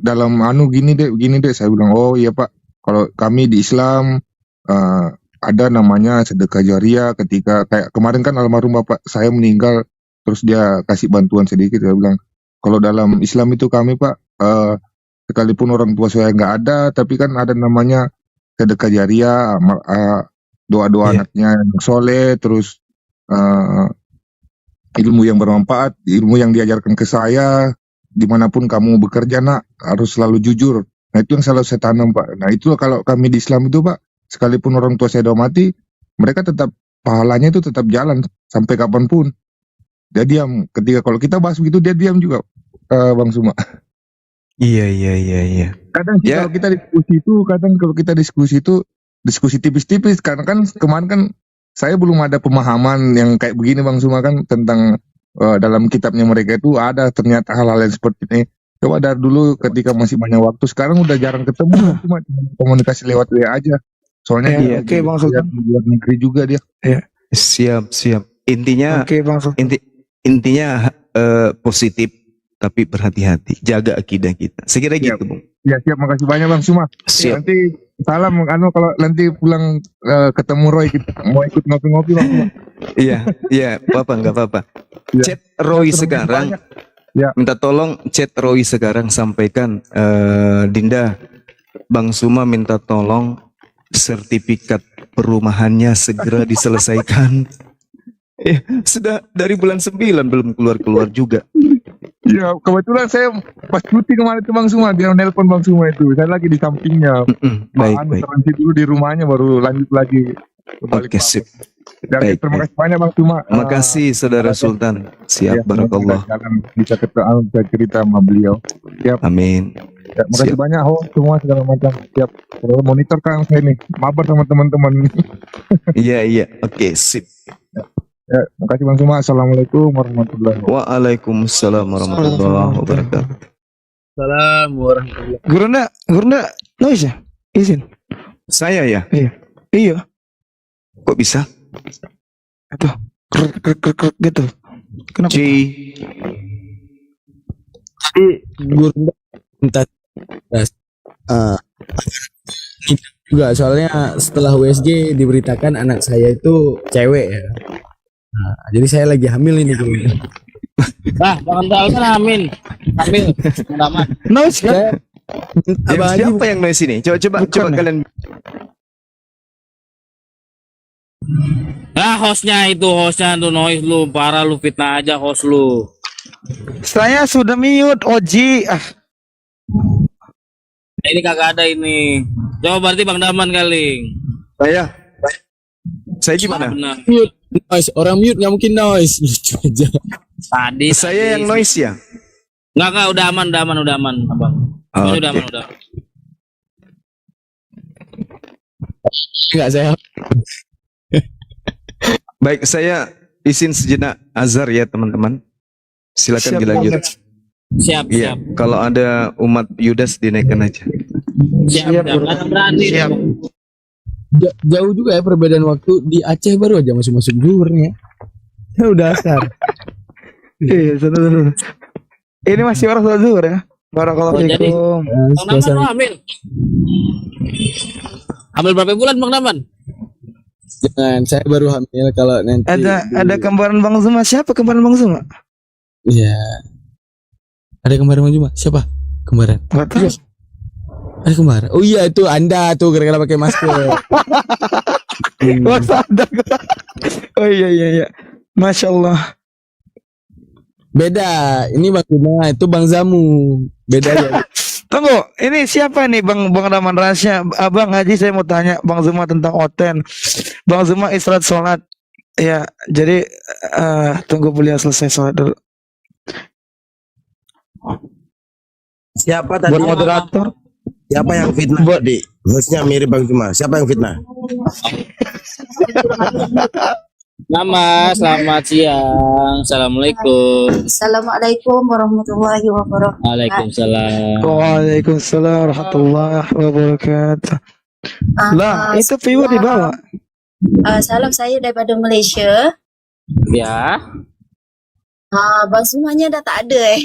dalam gini deh. Saya bilang, oh iya Pak, kalau kami di Islam ada namanya sedekah jariah. Ketika kayak kemarin kan almarhum bapak saya meninggal, terus dia kasih bantuan sedikit. Dia bilang, kalau dalam Islam itu kami Pak, sekalipun orang tua saya nggak ada, tapi kan ada namanya sedekah jariah, doa-doa anaknya yang soleh, terus ilmu yang bermanfaat, ilmu yang diajarkan ke saya, dimanapun kamu bekerja nak, harus selalu jujur. Nah itu yang selalu saya tanam Pak. Nah itu kalau kami di Islam itu Pak, sekalipun orang tua saya udah mati, mereka tetap, pahalanya itu tetap jalan sampai kapanpun. Dia diam, ketika kalau kita bahas begitu dia diam juga Bang Suma. Iya. Kadang sih kalau kita diskusi itu, diskusi tipis-tipis, karena kan kemarin kan saya belum ada pemahaman yang kayak begini Bang Suma kan tentang dalam kitabnya mereka itu ada ternyata hal-hal yang seperti ini. Coba dari dulu ketika masih banyak waktu, sekarang udah jarang ketemu, cuma komunikasi lewat WA aja. Soalnya Oke, Bang Sultan. Luar negeri juga dia. Siap. Intinya Oke, Bang Sultan. intinya positif tapi berhati-hati, jaga akidah kita. Sekira gitu, Bung. Ya siap, makasih banyak Bang Suma. Siap. Nanti salam kalau nanti pulang ketemu Roy mau ikut ngopi-ngopi Bang Suma. Iya, enggak apa-apa. Ya. Chat Roy Terima kasih sekarang. banyak. Ya. Minta tolong chat Roy sekarang, sampaikan Dinda, Bang Suma minta tolong sertifikat perumahannya segera diselesaikan. Sudah dari bulan 9 belum keluar juga. Ya, kebetulan saya pas cuti kemarin itu Bang Suma, dia nelpon Bang Suma itu. Saya lagi di sampingnya. Baik. Transit dulu di rumahnya baru lanjut lagi. Oke, sip. Dan terima kasih banyak Bang Suma. Makasih Saudara Sultan. Siap, barakallah. Bisa cerita sama beliau. Siap. Amin. Ya, makasih Siap. banyak semua segala macam. Siap. Kalau monitor kan saya nih, mabar sama teman-teman. Iya. Oke, sip. Ya, makasih Bang Suma. Assalamualaikum warahmatullahi wabarakatuh. Waalaikumsalam warahmatullahi wabarakatuh. Assalamualaikum warahmatullahi Gurunda, noise ya? Izin. Saya ya? Iya. Kok bisa? Aduh, krek gitu. Kenapa? Gurunda minta juga soalnya setelah USG diberitakan anak saya itu cewek ya. Nah, jadi saya lagi hamil ini kayaknya. Nah, jangan doakan amin. Hamil. Aman. Noise kan? Yang siapa yang noise ini? Coba kalian. Ah, hostnya tuh noise lu, parah lu, fitnah aja host lu. Saya sudah mute Oji. Ini kagak ada ini. Coba berarti Bang Daman kali. Saya gimana? Benar. Mute noise, orang mute nggak mungkin noise. Lucu aja. Tadi Saya yang noise ya? Enggak, udah aman, Abang. Ini udah aman, udah. Enggak saya. Baik, saya izin sejenak azar ya teman-teman. Silakan dilanjut. Siap. Iya, kalau ada umat Yudas dinaikkan aja. Siap. Jangan berani. Siap. Jauh juga ya perbedaan waktu. Di Aceh baru aja masuk zuhurnya. Ya udah asar. Iya, benar. Ini masih orang sholat zuhur ya. Barakallahu fiikum. Bang Daman lu hamil. Hamil berapa bulan Bang Daman? Jangan, saya baru hamil kalau nanti. Ada kembaran Bang Zuma. Siapa kembaran Bang Zuma? Iya. Ada kembaran Bang Zuma. Siapa? Kembaran. Enggak tahu. Ada kembaran. Oh iya itu Anda tuh gara-gara pakai masker. Masa ada. Oh iya. Masya Allah. Beda. Ini Bang Zuma, itu Bang Zamu. Beda ya. Tunggu, ini siapa nih Bang Daman rahasia? Abang Haji saya mau tanya Bang Zuma tentang Oten. Bang Zuma istirahat sholat. Ya, jadi tunggu beliau selesai sholat dulu. Siapa tadi? Buat moderator. Siapa yang fitnah? Di hostnya mirip Bang Zuma. Siapa yang fitnah? Nama, selamat siang. Assalamualaikum. Assalamualaikum warahmatullahi wabarakatuh. Waalaikumsalam. Waalaikumsalam warahmatullahi wabarakatuh. Lah, itu viewer di bawah. Salam saya daripada Malaysia. Ya. Bang Zumanya dah tak ada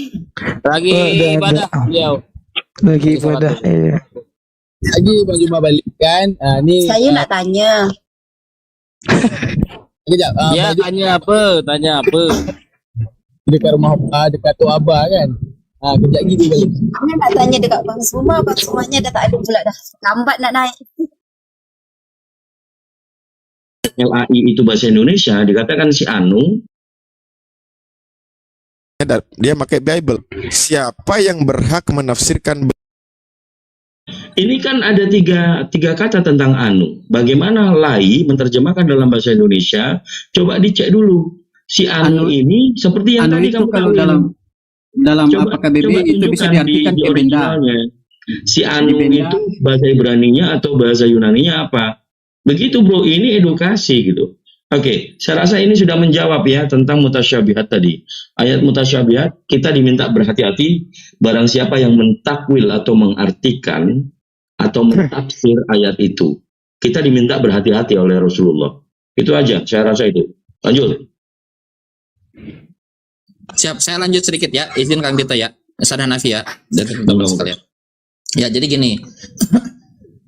Lagi ibadah beliau. Lagi ibadah. Iya. Lagi Bang Zuma balik kan. Ini Saya nak tanya. Kejap. Ya, tanya apa? Dekat rumah dekat tu Abah kan. Kejap gitu balik. Saya nak tanya dekat Bang Zumanya dah tak ada pula dah. Lambat nak naik. LAI itu bahasa Indonesia, dikatakan si Anu. Dia pakai Bible. Siapa yang berhak menafsirkan? Ini kan ada tiga kata tentang anu. Bagaimana Lai menerjemahkan dalam bahasa Indonesia? Coba dicek dulu. Si anu ini seperti yang tadi kamu kalau dalam apa KBB itu bisa diartikan di benda. Si anu itu bahasa Ibraninya atau bahasa Yunaninya apa? Begitu bro, ini edukasi gitu. Oke, saya rasa ini sudah menjawab ya tentang mutasyabihat tadi. Ayat mutasyabihat, kita diminta berhati-hati barang siapa yang mentakwil atau mengartikan atau mentafsir ayat itu. Kita diminta berhati-hati oleh Rasulullah. Itu aja, saya rasa itu. Lanjut. Siap, saya lanjut sedikit ya. Izin Kang Dita ya. Sada Nafi ya. Dan teman-teman sekalian. Ya, jadi gini.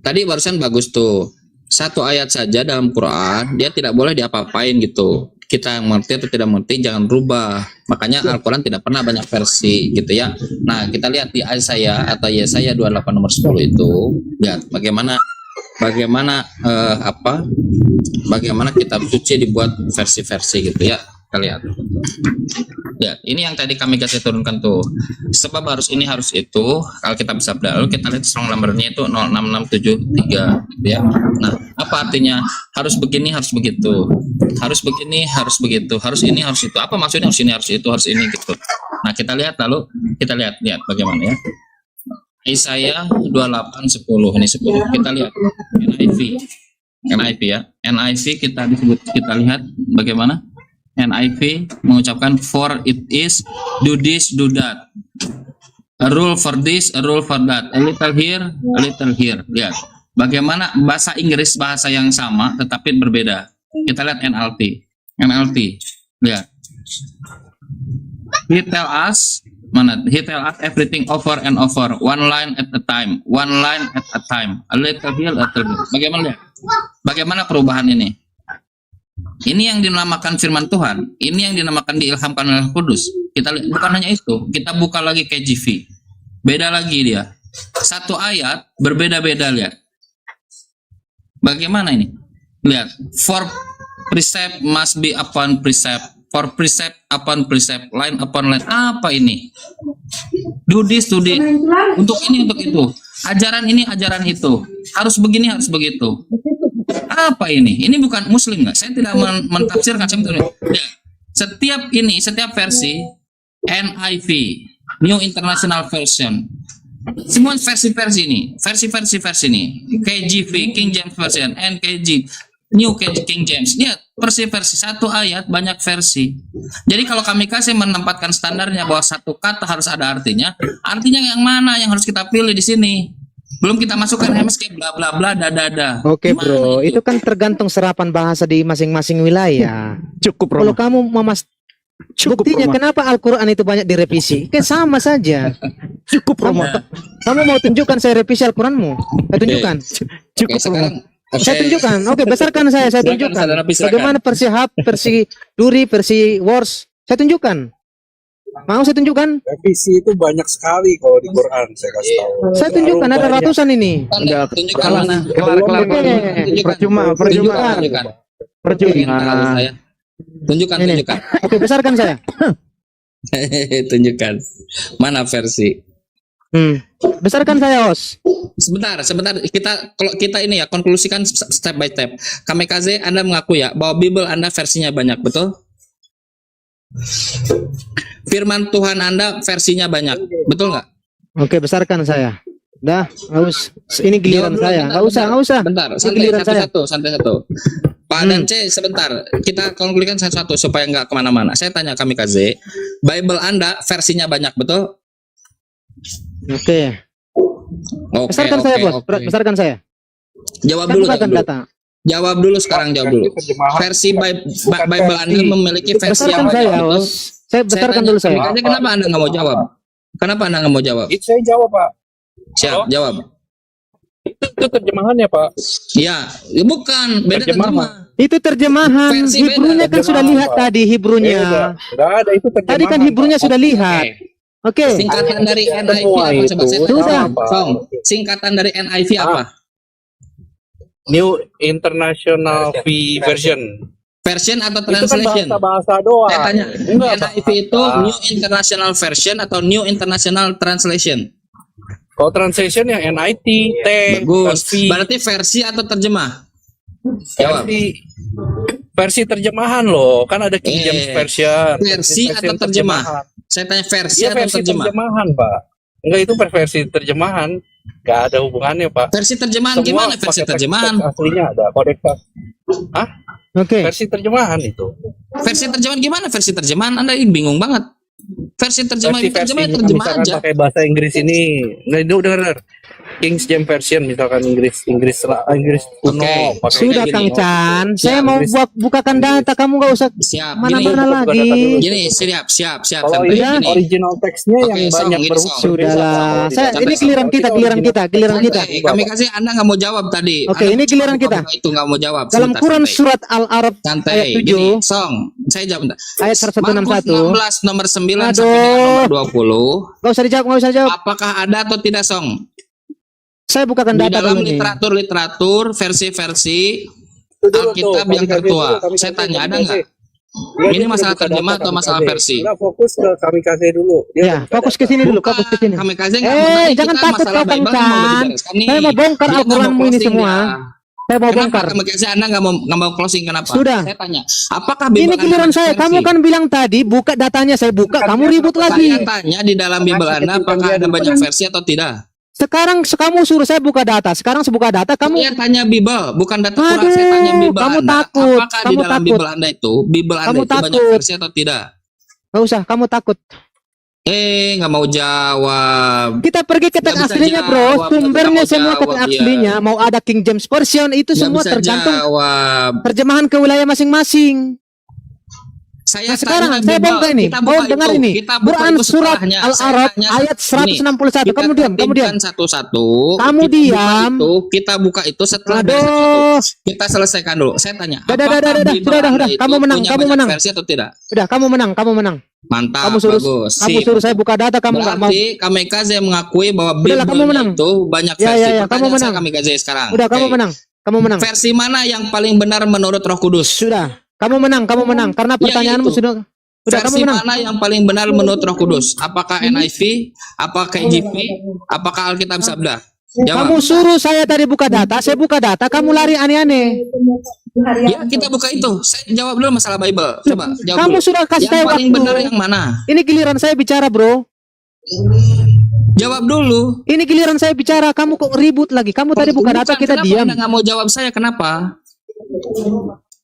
Tadi barusan bagus tuh. Satu ayat saja dalam Quran, dia tidak boleh diapa-apain gitu. Kita mengerti atau tidak mengerti, jangan rubah. Makanya Al-Quran tidak pernah banyak versi gitu ya. Nah, kita lihat di Yesaya atau Yesaya 28 nomor 10 itu, lihat bagaimana bagaimana kitab suci dibuat versi-versi gitu ya. Kita lihat. Ya, ini yang tadi kami kasih turunkan tuh. Sebab harus ini harus itu. Kalau kita bisa lalu kita lihat strong numbernya itu 06673 ya. Nah, apa artinya? Harus begini, harus begitu. Harus begini, harus begitu. Harus ini, harus itu. Apa maksudnya harus ini, harus itu, harus ini gitu. Nah, kita lihat lalu kita lihat bagaimana ya. Yesaya 28:10 ini 10. Kita lihat NIV ya. NIV kita lihat bagaimana? NIV mengucapkan for it is, do this, do that. A rule for this, a rule for that. A little here, a little here. Lihat. Bagaimana bahasa Inggris bahasa yang sama tetapi berbeda. Kita lihat NLT. Lihat. He tell us Mana? He tell us everything over and over, one line at a time, one line at a time, a little here, a little here. Bagaimana? Bagaimana perubahan ini? Ini yang dinamakan firman Tuhan. Ini yang dinamakan diilhamkan oleh Kudus. Kita lihat, bukan hanya itu. Kita buka lagi KJV. Beda lagi dia. Satu ayat berbeda-beda, lihat. Bagaimana ini? Lihat. For precept must be upon precept. For precept upon precept, line upon line. Apa ini? Do this, do this. Untuk ini, untuk itu. Ajaran ini, ajaran itu. Harus begini, harus begitu. Apa ini? Ini bukan Muslim nggak? Saya tidak mentafsirkan. Setiap ini, setiap versi NIV, New International Version, semua versi-versi ini, versi ini, KJV, King James Version, NKJ, New King James. Lihat, versi satu ayat banyak versi. Jadi kalau kami kasih menempatkan standarnya bahwa satu kata harus ada artinya yang mana yang harus kita pilih di sini? Belum kita masukkan MSK bla bla bla dada. Oke bro, itu kan tergantung serapan bahasa di masing-masing wilayah. Cukup Kalau kamu buktinya kenapa Al-Quran itu banyak direvisi? Kan sama saja. Cukup Romo. Kamu mau tunjukkan saya revisi Al-Quranmu? Saya tunjukkan. Cukup sekarang. Saya tunjukkan. Oke, besarkan saya tunjukkan. Bagaimana versi Hub, versi Duri, versi Wars. Saya tunjukkan. Mau saya tunjukkan? Revisi itu banyak sekali kalau di Quran, saya kasih tahu. Saya tunjukkan ada ratusan ini. Tunjukkan mana? Percuma. Tunjukkan. Oke, besarkan saya. Tunjukkan. Mana versi? Besarkan saya, Os. Sebentar. Kalau kita ini ya konklusikan step by step. Kamikaze, Anda mengaku ya bahwa Bible Anda versinya banyak, betul? Firman Tuhan Anda versinya banyak, betul nggak? Oke, besarkan saya. Dah, harus. Ini giliran saya. Nggak usah. Bentar, santai satu. Pak dan C, sebentar. Kita konklusikan satu supaya nggak kemana-mana. Saya tanya Kamikaze, Bible Anda versinya banyak, betul? Oke. Besarkan saya, Bos. Besarkan saya. Jawab dulu. Jawab dulu sekarang. Versi Bible Anda memiliki versi yang banyak. Saya besarkan dulu saya. Kenapa Anda nggak mau jawab? Itu saya jawab, Pak. Siap, jawab. Itu terjemahannya, Pak. Ya, bukan. Beda terjemahan. Itu terjemahan. Versi Hebrunya kan sudah lihat tadi Hebrunya. Sudah ada itu terjemahan. Tadi kan Hebrunya sudah lihat. Oke. Singkatan dari NIV apa? Coba saya tanya. Singkatan dari NIV apa? New International Version. Version atau translation? Itu kan bahasa doang. Saya tanya, NIV itu New International Version atau New International Translation? Kalau translation yang NIT, T, bagus. Berarti versi atau terjemah? Jawab. Versi terjemahan loh, kan ada King James Version. Versi atau terjemah? Saya tanya versi atau terjemah? Terjemahan, Pak. Enggak, itu versi terjemahan. Enggak ada hubungannya, Pak. Versi terjemahan gimana? Versi terjemahan aslinya ada kodeks. Hah? Oke. Versi terjemahan itu. Versi terjemahan gimana? Versi terjemahan Anda bingung banget. Versi terjemah terjemah aja. Pakai bahasa Inggris ini. Nah, itu dengar. King James Version misalkan Inggris kuno. Sudah Kang Chan, saya mau bukakan data, kamu nggak usah mana-mana lagi. Gini, siap. Kalau ini original teksnya yang banyak berusaha. Sudahlah, ini giliran kita. Kami kasih Anda nggak mau jawab tadi. Oke, ini giliran kita. Itu nggak mau jawab. Dalam Quran surat Al-Arab ayat 7. Saya jawab. Ayat 161. 16 nomor 9 sampai nomor 20. Nggak usah dijawab. Apakah ada atau tidak, Song? Saya bukakan di data dalam literatur versi Alkitab yang tertua. Saya tanya, ada nggak? Ini masalah terjemah atau masalah versi? Fokus ke Kamikaze dulu. Ya, fokus ke sini dulu. Kamikaze jangan takut kau Kang Chan. Saya mau bongkar Al-Quranmu ini semua. Saya mau bongkar. Kamikaze Anda nggak mau closing, kenapa? Sudah. Saya tanya, apakah Bible ini giliran saya? Kamu kan bilang tadi buka datanya, saya buka. Kamu ribut lagi. Saya tanya di dalam Bible Anda apakah ada banyak versi atau tidak? Sekarang kamu suruh saya buka data. Sekarang saya buka data, kamu saya tanya Bible, bukan data Quran. Saya tanya Bible kamu Anda. Takut. Apakah di dalam Bible Anda itu banyak versi atau tidak? Nggak usah, kamu takut. Nggak mau jawab. Kita pergi ke teks aslinya, bro. Sumbernya semua ke teks aslinya. Mau ada King James Version itu semua tergantung terjemahan ke wilayah masing-masing. Saya Nah sekarang tanya saya Bible, bawa ini, kita bawa buka dengar itu, ini. kita buka Quran itu surat setelahnya. Saya Al-Arab tanya, ayat gini, 161. kita Kamu diam, kamu diam. tertibkan satu-satu. Kamu Kita buka diam. itu, kita buka itu setelah dari Aduh. satu. Kita selesaikan dulu. Saya tanya, Dah, apakah Bible sudah, Anda itu kamu menang, punya kamu banyak menang. versi atau tidak? Udah, kamu menang. Mantap, Kamu suruh, bagus. kamu Sip. suruh saya buka data, kamu nggak mau. Berarti Kamikaze mengakui bahwa Udahlah, kamu menang. Bible itu banyak Ya, versi. ya, ya, kamu Pertanyaan saya menang. Kamikaze sekarang. Udah, kamu Oke. menang. Kamu menang. Versi mana yang paling benar menurut Roh Kudus? Sudah, kamu menang. Karena pertanyaanmu itu. sudah. Udah, kamu Versi menang. mana yang paling benar menurut Roh Kudus? Apakah NIV? Apakah KJV? Apakah Alkitab Sabda? Jawab. Kamu suruh saya tadi buka data, saya buka data, kamu lari aneh-aneh. Ya, kita buka itu. Saya jawab dulu masalah Bible. Coba jawab Kamu dulu. sudah kasih Yang saya paling waktu. benar yang mana? Ini giliran saya bicara, bro. Jawab dulu. Ini giliran saya bicara, kamu kok ribut lagi? Kamu tadi buka data, kita Kenapa diam. Anda nggak mau jawab saya? Kenapa?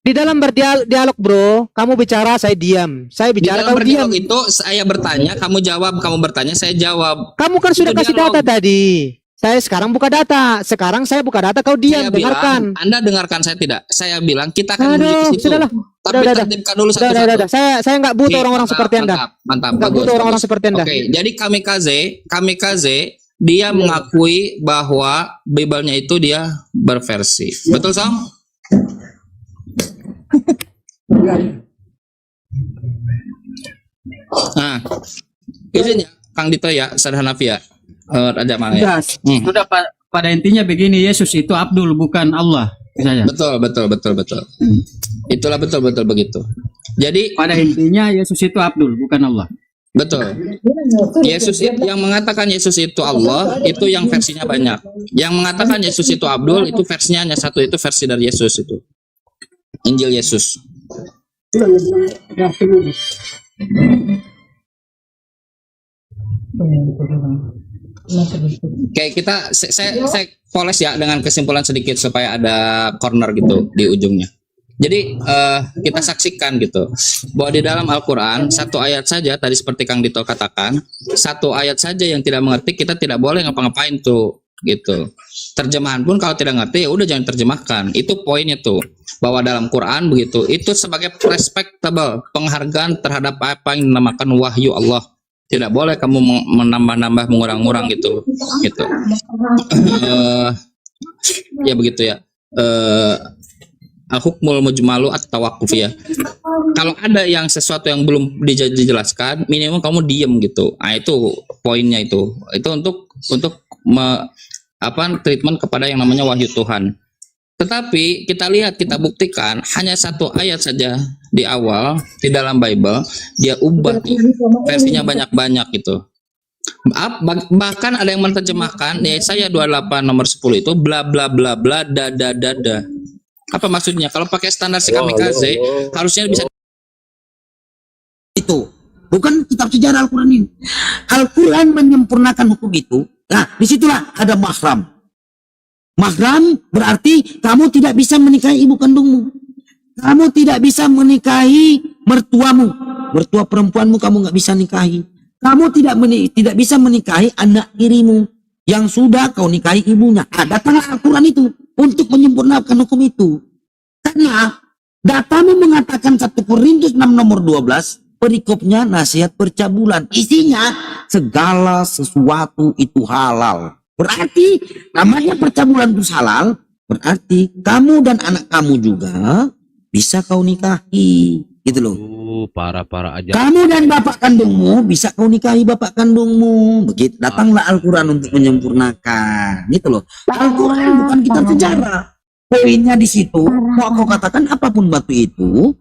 Di dalam berdialog, bro, kamu bicara, saya diam. Saya Di bicara, dalam kamu diam. berdialog itu saya bertanya, kamu jawab, kamu bertanya, saya jawab. Kamu kan sudah Itu kasih dialog. data tadi. Saya sekarang buka data. Sekarang saya buka data, kau diam, Saya dengarkan. bilang, Anda dengarkan saya tidak? Saya bilang kita akan menuju Aduh, ke situ. sudahlah. Tapi Udah. tertibkan dulu Udah. satu-satu. Saya nggak butuh Oke, orang-orang seperti Anda. Mantap. Nggak Bagus, butuh orang-orang bagus. seperti Anda. Oke, jadi Kamikaze dia mengakui bahwa Bible-nya itu dia berversi. Betul, Song? Nah, izin ya, Kang Dito ya, Ustaz Hanafi ya, Raja Mangga ya. Sudah pada intinya begini, Yesus itu Abdul bukan Allah. Misalnya. Betul. Itulah betul begitu. Jadi Pada intinya Yesus itu Abdul bukan Allah. betul. Yesus yang mengatakan Yesus itu Allah itu yang versinya banyak. Yang mengatakan Yesus itu Abdul itu versinya hanya satu, itu versi dari Yesus itu. Injil Yesus. Oke, saya poles ya dengan kesimpulan sedikit supaya ada corner gitu di ujungnya. Jadi kita saksikan gitu bahwa di dalam Al-Quran satu ayat saja tadi seperti Kang Dito katakan, satu ayat saja yang tidak mengerti kita tidak boleh ngapa-ngapain tuh gitu. Terjemahan pun kalau tidak ngerti ya udah jangan terjemahkan. Itu poinnya tuh bahwa dalam Quran begitu itu sebagai respectable, penghargaan terhadap apa yang dinamakan wahyu Allah. Tidak boleh kamu menambah-nambah, mengurang-ngurang gitu. Ya begitu ya. Al-hukmul mujmalu at-tawaqquf ya. Kalau ada yang sesuatu yang belum dijelaskan, minimum kamu diem gitu. Nah, itu poinnya itu. Itu untuk treatment kepada yang namanya wahyu Tuhan. Tetapi kita lihat, kita buktikan hanya satu ayat saja di awal di dalam Bible dia ubah versinya banyak-banyak gitu. Bahkan ada yang menerjemahkan di Yesaya 28 nomor 10 itu bla bla bla bla da. Apa maksudnya? Kalau pakai standar si Kamikaze harusnya bisa itu. Bukan kitab sejarah Al-Quran ini. Al-Quran menyempurnakan hukum itu. Nah, disitulah ada mahram. Mahram berarti kamu tidak bisa menikahi ibu kandungmu. Kamu tidak bisa menikahi mertuamu. Mertua perempuanmu kamu nggak bisa nikahi. Kamu tidak bisa menikahi anak tirimu yang sudah kau nikahi ibunya. Datanglah Al-Quran itu untuk menyempurnakan hukum itu. Karena datamu mengatakan 1 Korintus 6 nomor 12, perikopnya nasihat percabulan. Isinya segala sesuatu itu halal. Berarti namanya percabulan itu halal, berarti kamu dan anak kamu juga bisa kau nikahi. Gitu loh. Para aja. Kamu dan bapak kandungmu bisa kau nikahi bapak kandungmu. Begitu. Datanglah Al-Quran untuk menyempurnakan. Gitu loh. Al-Quran bukan kitab sejarah. Poinnya di situ. Mau kau katakan apapun batu itu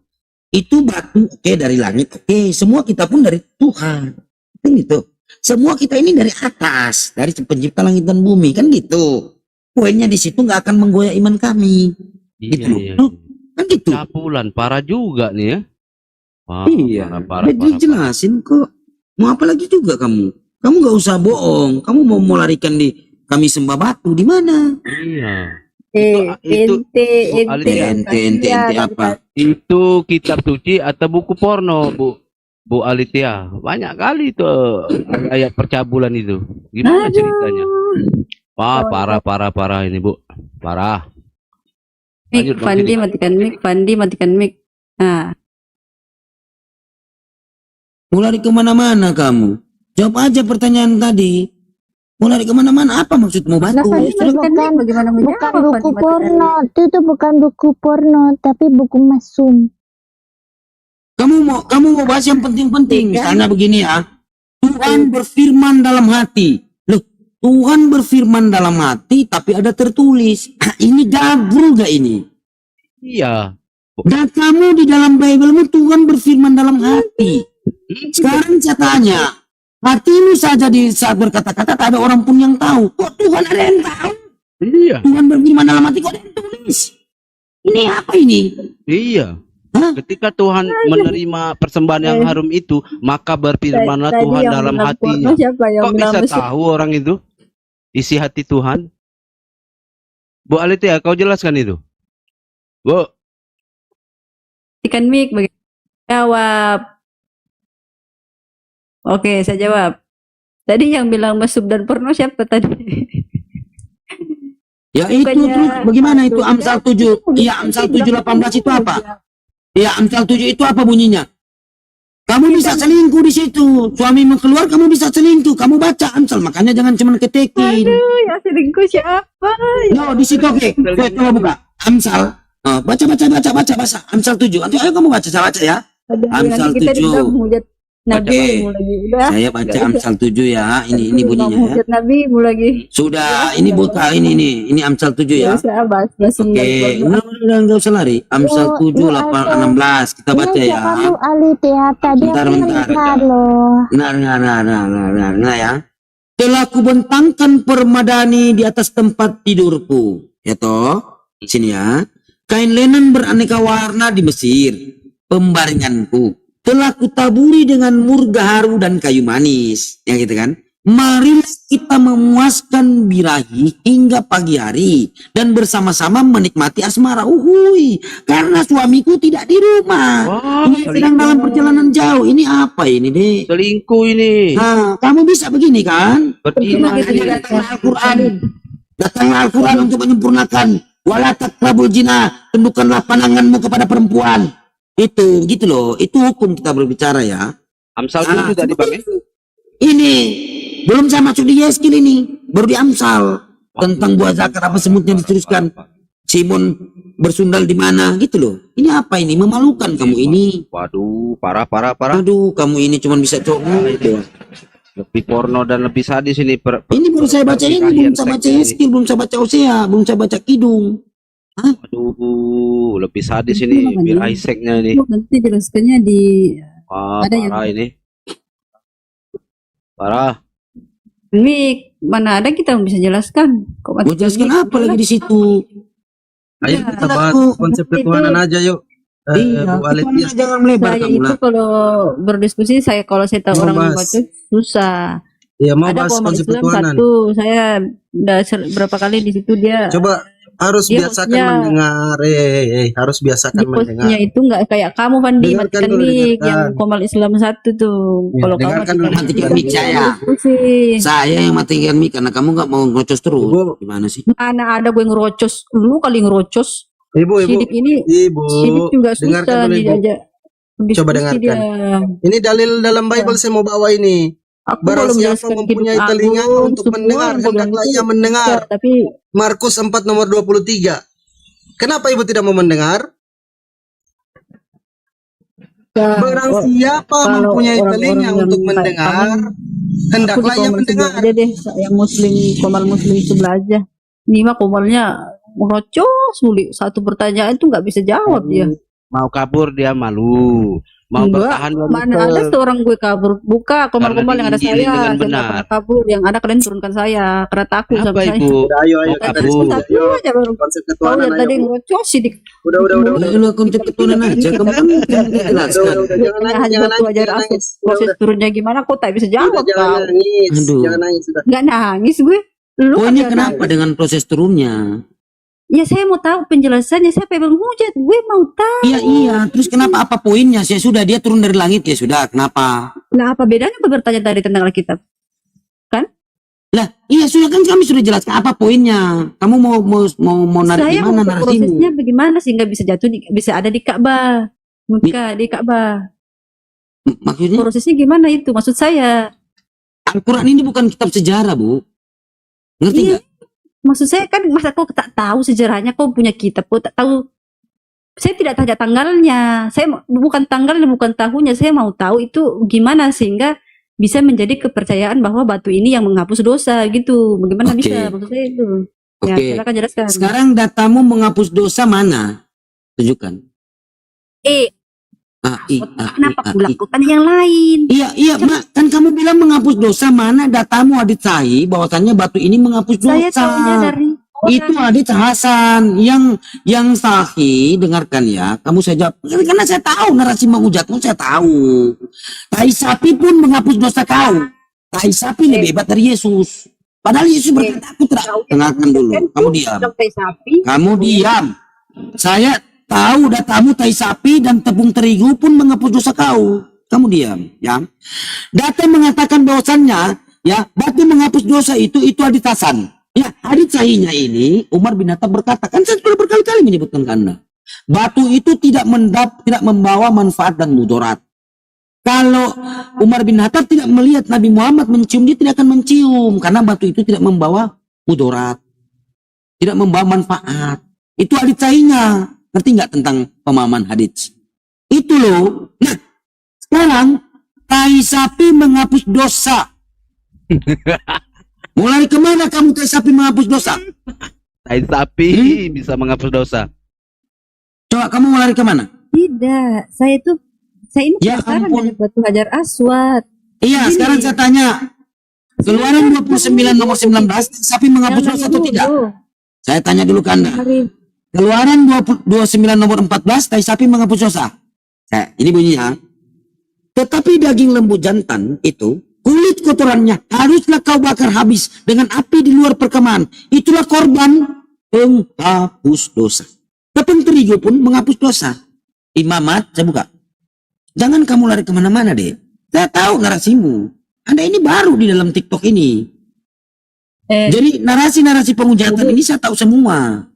batu dari langit. Semua kita pun dari Tuhan. Kan gitu. Semua kita ini dari atas, dari pencipta langit dan bumi, kan gitu. Poinnya di situ nggak akan menggoyah iman kami. Gitu. Iya. Kan gitu. Capulan parah juga nih ya. Iya, dijelasin kok. Mau apa lagi juga kamu? Kamu nggak usah bohong. Kamu mau larikan di kami sembah batu di mana? Iya. Ente apa? Itu kitab suci atau buku porno, Bu Alitia? Banyak kali tuh ayat percabulan itu. Gimana ceritanya? Wah, parah ini, Bu. Parah. Mik, Fandi matikan mic. Nah, Mau lari kemana-mana kamu? Jawab aja pertanyaan tadi. Mau lari kemana-mana? Apa maksudmu batu? Bukan buku porno, itu bukan buku porno, tapi buku mesum. Kamu mau bahas yang penting-penting. Misalnya begini ya. Tuhan berfirman dalam hati. Loh, Tuhan berfirman dalam hati tapi ada tertulis. Ini gabrul gak ini? Iya. Dan kamu di dalam Bible-mu Tuhan berfirman dalam hati. Sekarang saya tanya, hatimu saja di saat berkata-kata tak ada orang pun yang tahu. Kok Tuhan ada yang tahu? Iya. Tuhan berfirman dalam hati kok ada yang tulis? Ini apa ini? Iya. Ketika Tuhan menerima persembahan yang harum itu, maka berfirmanlah Tadi Tuhan yang dalam bilang hatinya. porno siapa yang Kok bilang bisa mesum? tahu orang itu isi hati Tuhan? Bu Alitia, kau jelaskan itu. Bu. Ikan mik jawab. Oke, saya jawab. Tadi yang bilang mesum dan porno siapa tadi? Ya itu terus bagaimana itu Amsal 7? Iya Amsal 7:18 itu apa? Iya Amsal 7 itu apa bunyinya? Kamu bisa selingkuh di situ. Suamimu keluar kamu bisa selingkuh. Kamu baca Amsal, makanya jangan cuma ketekin. Aduh, yang selingkuh siapa? No, di situ oke. Coba buka Amsal. Baca Amsal 7. Nanti ayo kamu baca, saya baca ya. Amsal 7. Oke. Saya baca Amsal 7 ya. Ini bunyinya ya. Hujat Nabi lagi. Sudah, ini buka ini Amsal 7 ya. Oke, enggak usah lari. Amsal 7 16 kita baca ya. Kamu Alitia tadi Bentar. loh. Nah ya. Telah kubentangkan permadani di atas tempat tidurku. Ya toh? Sini ya. Kain linen beraneka warna di Mesir. Pembaringanku. Telah kutaburi dengan murga haru dan kayu manis. Ya gitu kan. Mari kita memuaskan birahi hingga pagi hari. Dan bersama-sama menikmati asmara. Uhui. Karena suamiku tidak di rumah. Ini sedang dalam perjalanan jauh. Ini apa ini deh? Selingkuh ini. Nah, kamu bisa begini kan? Betina. Datanglah Al-Quran. Datanglah Al-Quran untuk menyempurnakan. Wala taqrabul zina. Tundukkanlah pandanganmu kepada perempuan. Itu gitu loh. Itu hukum kita berbicara ya. Amsal 7 tadi Bang. Ini belum saya masuk di Yeskil ini, baru di Amsal tentang buah zakat apa semutnya diteruskan. Simon bersundal di mana gitu loh. Ini apa ini? Memalukan kamu ini. Waduh, parah. Aduh, kamu ini cuma bisa cowok gitu. Lebih porno dan lebih sadis ini. Ini baru saya baca ini, belum saya baca Yeskil, belum saya baca Hosea, belum saya baca Kidung. Aduh, lebih sadis ini Bir Isaacnya ini. Nanti jelaskannya di Wah, ada yang parah ini. Parah. Mik, mana ada kita bisa jelaskan. Kok Mau jelaskan apa lagi di situ? Ayo kita bahas konsep ketuhanan aja yuk. Iya, Bu Alitia. jangan melebar Saya kamu itu lah. kalau berdiskusi kalau saya tahu Mau orang bahas. membaca susah. Iya, mau Ada bahas Muhammad konsep Islam ketuhanan. satu, saya udah berapa kali di situ dia. Coba harus Dia biasakan maksudnya- mendengar. Harus biasakan Di mendengar. postnya itu nggak kayak kamu Fandi Dengarkan matikan dulu, mik dengarkan. yang Komal Islam satu tuh. Ya, Kalau kamu dengarkan dulu. Matikan mic saya. diskusi. Saya yang matikan mic karena kamu nggak mau ngocos terus. Gimana sih? Mana ada gue ngerocos, lu kali ngerocos. Ibu, Sidik ini, Sidik juga dengarkan susah dulu, Ibu. diajak. Coba diskusi dengarkan. dia. Ini dalil dalam Bible saya mau bawa ini. Aku Barang belum siapa jelaskan mempunyai hidup telinga aku, untuk semua mendengar, yang gua bilang hendaklah itu ia mendengar. bisa, tapi Markus 4 nomor 23. Kenapa ibu tidak mau mendengar? Barang siapa mempunyai telinga untuk mendengar, hendaklah ia mendengar. aja deh, yang muslim, Komal muslim sebelah aja. Ini mah Komalnya ngerocos mulu. Satu pertanyaan itu nggak bisa jawab dia. Mau kabur dia malu. Mau Enggak, bertahan dia mana nyesel. ada seorang gue kabur. Buka Komal-Komal yang ada diinjili saya. dengan Saya nggak benar. pernah kabur. Yang ada kalian turunkan saya. Karena takut Apa sama saya. Ibu? Ayo, Mau kita kabur. diskusi. Satu Ayo, aja baru. konsep Tahu ketuhanan ya tadi ayo. ngerocos sidik. Udah. Lu konsep ketuhanan aja. Kamu kan jelaskan. Jangan nangis, Hanya jangan satu nangis, ajar jangan aku. nangis. Proses turunnya gimana kok tak bisa jawab Jangan kau. nangis, Aduh. jangan nangis sudah. Nggak nangis gue. Lu Poinnya aja kenapa dengan proses turunnya? Ya saya mau tahu penjelasannya. Siapa yang menghujat? Gue mau tahu. Iya. Terus kenapa apa poinnya? Ya sudah dia turun dari langit ya sudah. Kenapa? Nah apa bedanya bertanya tadi tentang Alkitab? Lah, iya sudah kan kami sudah jelaskan apa poinnya. Kamu mau narik Saya di mana mau narasimu? prosesnya bagaimana sehingga bisa jatuh bisa ada di Ka'bah. Muka di Ka'bah. Maksudnya? Prosesnya gimana itu? Maksud saya. Al-Quran ini bukan kitab sejarah, Bu. Ngerti Iya. nggak? Maksud saya kan masa kau tak tahu sejarahnya, kau punya kitab, kau tak tahu. Saya tidak tanya tanggalnya. Bukan tanggalnya, bukan tahunnya. Saya mau tahu itu gimana sehingga bisa menjadi kepercayaan bahwa batu ini yang menghapus dosa gitu. Bagaimana Oke. bisa? Maksud saya itu. Ya, Oke. silakan jelaskan. Sekarang datamu menghapus dosa mana? Tunjukkan. Kenapa aku lakukan yang lain? Iya, Mak. Kan kamu bilang menghapus dosa, mana datamu Adit Sahi bahwasannya batu ini menghapus Saya dosa. tahunya dari Itu Adit Hasan yang Sahi, dengarkan ya. Kamu saja karena saya tahu narasi menghujatmu, saya tahu. Tai sapi pun menghapus dosa kau. Tai sapi lebih hebat dari Yesus. Padahal Yesus berkata, aku tidak. Dengarkan dulu. Kamu diam. Kamu diam. Saya tahu datamu tai sapi dan tepung terigu pun menghapus dosa kau. Kamu diam, ya. Data mengatakan bahwasannya, ya, batu menghapus dosa itu Adit Hasan. Ya, Adit Sahinya ini Umar bin Khattab berkata, kan saya sudah berkali-kali menyebutkan ke Anda. Batu itu tidak membawa manfaat dan mudarat. Kalau Umar bin Khattab tidak melihat Nabi Muhammad mencium, dia tidak akan mencium karena batu itu tidak membawa mudarat, tidak membawa manfaat. Itu Adit Sahinya. Ngerti nggak tentang pemahaman hadits? Itu loh. Nah, sekarang tai sapi menghapus dosa. Mulai kemana kamu tai sapi menghapus dosa? Tai sapi bisa menghapus dosa. Coba kamu mulai kemana? Tidak, saya ini penasaran dengan batu Hajar Aswad. Iya, Begini. sekarang saya tanya. Keluaran 29 nomor 19, tai sapi menghapus dosa atau tidak? Saya tanya dulu ke Anda. Keluaran 29 nomor 14, tai sapi menghapus dosa. Ini bunyinya. Tetapi daging lembu jantan itu, kulit kotorannya haruslah kau bakar habis dengan api di luar perkemahan. Itulah korban penghapus dosa. Tepung terigu pun menghapus dosa. Imamat, saya buka. Jangan kamu lari kemana-mana deh. Saya tahu narasimu. Anda ini baru di dalam TikTok ini. Jadi narasi-narasi penghujatan ini saya tahu semua.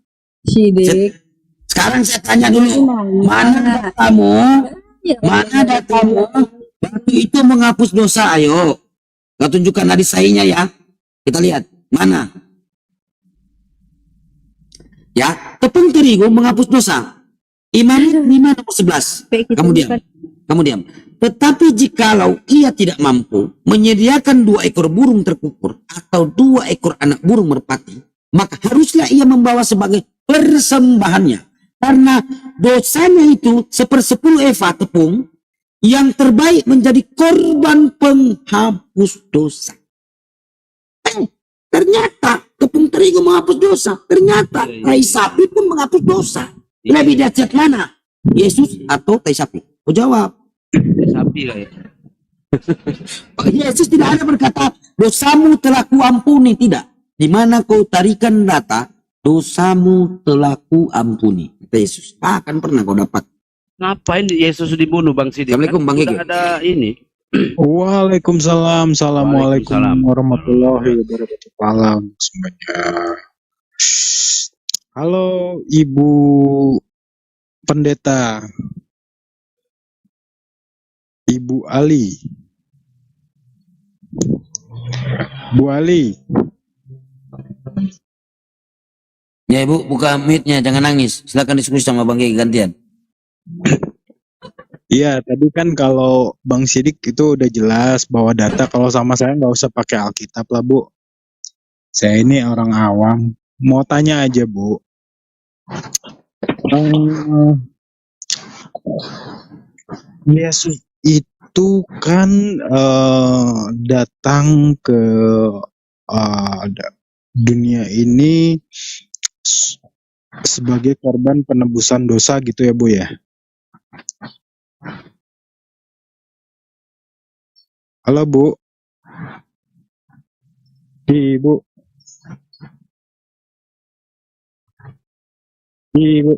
Sekarang saya tanya dulu, mana datamu batu itu menghapus dosa? Ayo, kau tunjukkan hadis sahihnya ya. Kita lihat mana. Ya, tepung terigu menghapus dosa. Imamat 5 nomor 11. Kamu diam. Tetapi jikalau ia tidak mampu menyediakan 2 ekor burung terkukur atau 2 ekor anak burung merpati, maka haruslah ia membawa sebagai persembahannya. Karena dosanya itu 1/10 eva tepung yang terbaik menjadi korban penghapus dosa. Ternyata tepung terigu menghapus dosa. Ternyata tai sapi pun menghapus dosa. Lebih dahsyat mana? Yesus atau tai sapi? Kau jawab. Tai sapi lah ya. Yesus tidak ada berkata dosamu telah kuampuni, tidak. Di mana kau tarikan data dosamu telah kuampuni, kata Yesus. Akan pernah kau dapat. Ngapain Yesus dibunuh Bang Sidi? Assalamualaikum Bang Gigi. Ada ini. Waalaikumsalam. Assalamualaikum warahmatullahi wabarakatuh. Salam semuanya. Halo Ibu Pendeta. Ibu Ali. Bu Ali. Ya Ibu, buka mute-nya, jangan nangis. Silakan diskusi sama Bang Gigi gantian. Iya, tadi kan kalau Bang Sidik itu udah jelas bahwa data, kalau sama saya nggak usah pakai Alkitab lah Bu. Saya ini orang awam. Mau tanya aja Bu. Yesus itu kan datang ke dunia ini sebagai korban penebusan dosa gitu ya Bu ya. Halo Bu. Ibu. Ibu.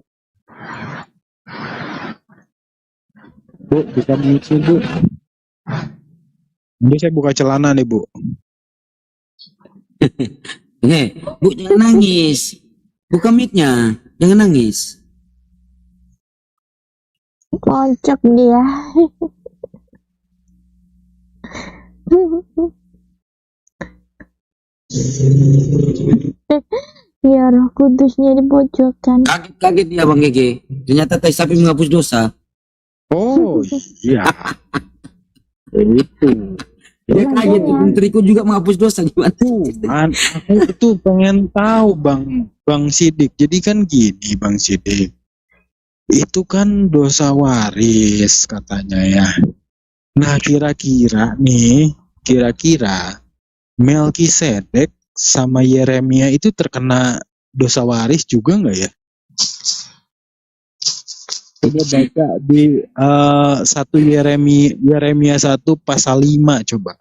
Bu, bisa mute Bu. Ini saya buka celana nih Bu. Bu jangan nangis. Buka mic-nya, jangan nangis. Kocak dia. Ya Roh Kudusnya dipojokkan. Kaget dia Bang Gege. Ternyata tai sapi menghapus dosa. Oh iya. Itu. Dia kaget tuh menteriku juga menghapus dosa gimana? Aku itu pengen tahu Bang Sidik. Jadi kan gini Bang Sidik. Itu kan dosa waris katanya ya. Nah kira-kira Melkisedek sama Yeremia itu terkena dosa waris juga nggak ya? Coba baca di 1 Yeremia 1 pasal 5 coba.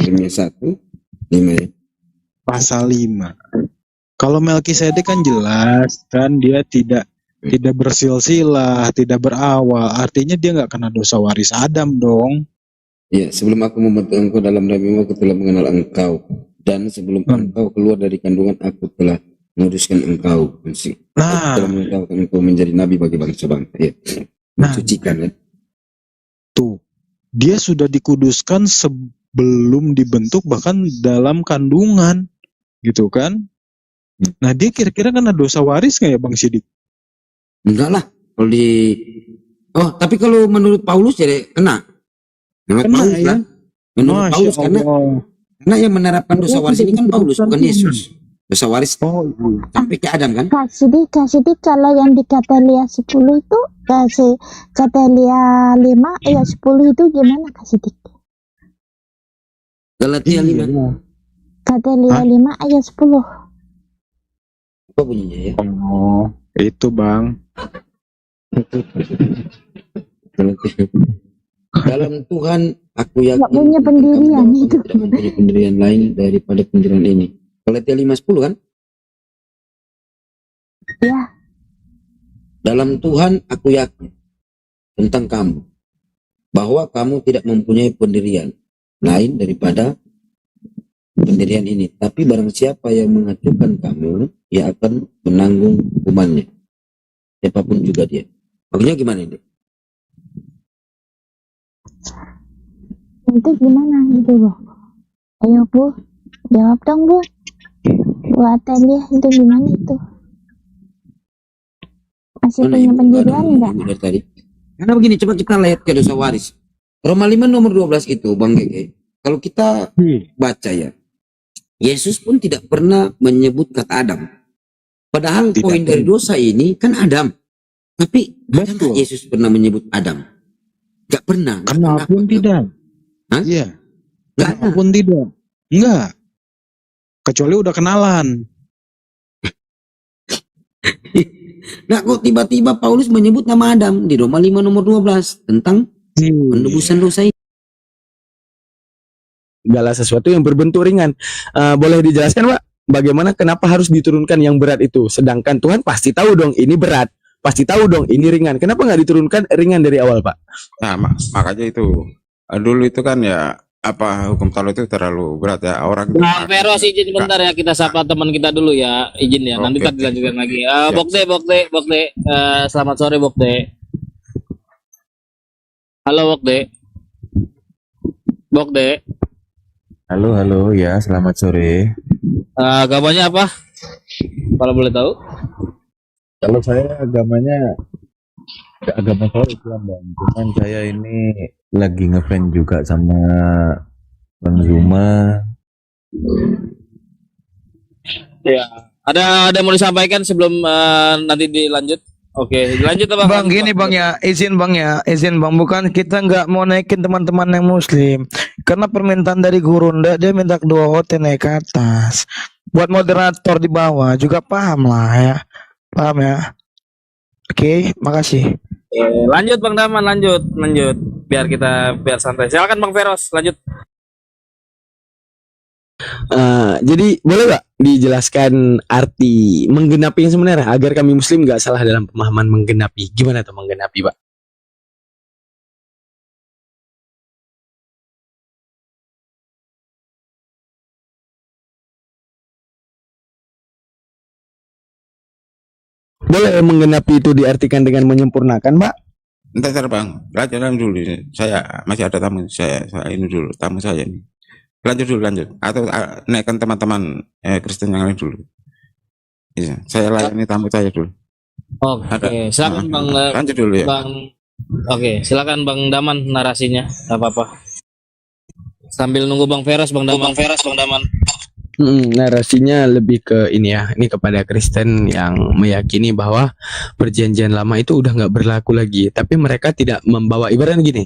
Yeremia 1:5 ya. Pasal 5. Kalau Melkisedek kan jelas kan dia tidak bersilsilah, tidak berawal. Artinya dia nggak kena dosa waris Adam dong. Ya, sebelum aku membentuk engkau dalam rahimmu, aku telah mengenal engkau. Dan sebelum engkau keluar dari kandungan, aku telah menguduskan engkau. Aku telah mengetahukan engkau menjadi nabi bagi bangsa-bangsa. Ya. Mensucikan ya. Tuh, dia sudah dikuduskan sebelum dibentuk, bahkan dalam kandungan. Gitu kan? Nah, dia kira-kira kena dosa waris nggak ya Bang Sidik? Enggak lah. Kalau tapi kalau menurut Paulus ya kena. Menurut Paulus ya? lah. Menurut Paulus karena yang menerapkan dosa waris ini kan Paulus, bukan Yesus. Dosa waris sampai ke Adam kan? Kak Sidik kalau yang di Gatalia 10 itu, Gatalia 5 ayat 10 itu gimana Kak Sidik? Galatia 5. Gatalia 5 ayat 10. Apa bunyinya ya? Oh, itu Bang. Dalam Tuhan aku yakin Nggak punya pendirian itu. tidak mempunyai pendirian lain daripada pendirian ini. Galatia 5:10 kan? Ya. Dalam Tuhan aku yakin tentang kamu bahwa kamu tidak mempunyai pendirian lain daripada pendirian ini. Tapi barang siapa yang mengacukan kamu, ia akan menanggung hukumannya. Siapapun juga dia. Maksudnya gimana ini? Itu gimana gitu Bu? Ayo Bu, jawab dong Bu. Buat Atalia itu gimana itu? Masih punya pendirian enggak? Tadi. Karena begini, coba kita lihat ke dosa waris. Roma 5 nomor 12 itu Bang Gege. Kalau kita baca ya, Yesus pun tidak pernah menyebut kata Adam. Padahal poin dari dosa ini kan Adam. Tapi ada nggak Yesus pernah menyebut Adam? Gak pernah. Kenapun tidak? Iya. Kenapun tidak? Enggak. Kecuali udah kenalan. Nah kok tiba-tiba Paulus menyebut nama Adam di Roma 5 nomor 12 tentang penebusan dosa ini. Segala sesuatu yang berbentuk ringan. Boleh dijelaskan Pak, bagaimana kenapa harus diturunkan yang berat itu? Sedangkan Tuhan pasti tahu dong ini berat, pasti tahu dong ini ringan. Kenapa nggak diturunkan ringan dari awal Pak? Nah makanya itu dulu itu kan ya hukum Taurat itu terlalu berat ya orang. Bang Veros izin bentar ya, kita sapa teman kita dulu ya, izin ya. Nanti kita dilanjutkan lagi. Bokde. Selamat sore Bokde. Halo Bokde. Halo ya, selamat sore. Agamanya apa? Kalau boleh tahu? Kalau saya agamanya agama saya Islam Bang. Cuman saya ini lagi ngefans juga sama Bang Zuma. Ya, ada mau disampaikan sebelum nanti dilanjut? Oke, dilanjut Bang. Bang gini Bang ya, izin Bang, bukan kita nggak mau naikin teman-teman yang Muslim, karena permintaan dari guru dia minta kedua hotel naik ke atas. Buat moderator di bawah juga paham ya. Oke, makasih. Lanjut Bang Daman, lanjut. Biar santai. Silakan Bang Veros, lanjut. Jadi boleh nggak dijelaskan arti menggenapi yang sebenarnya agar kami Muslim nggak salah dalam pemahaman menggenapi? Gimana tuh menggenapi Pak? Boleh menggenapi itu diartikan dengan menyempurnakan Pak? Ntar bang, lanjut dulu. Saya masih ada tamu, saya ini dulu tamu saya nih. Lanjut. Atau naikkan teman-teman Kristen yang lain dulu. Iya, saya layani tamu saya dulu. Oke, silakan Bang. Lanjut dulu ya. Oke, silakan Bang Daman narasinya, nggak apa-apa. Sambil nunggu Bang Feros, Bang Daman. Narasinya lebih ke ini ya, ini kepada Kristen yang meyakini bahwa perjanjian lama itu udah nggak berlaku lagi, tapi mereka tidak membawa, ibaratnya gini,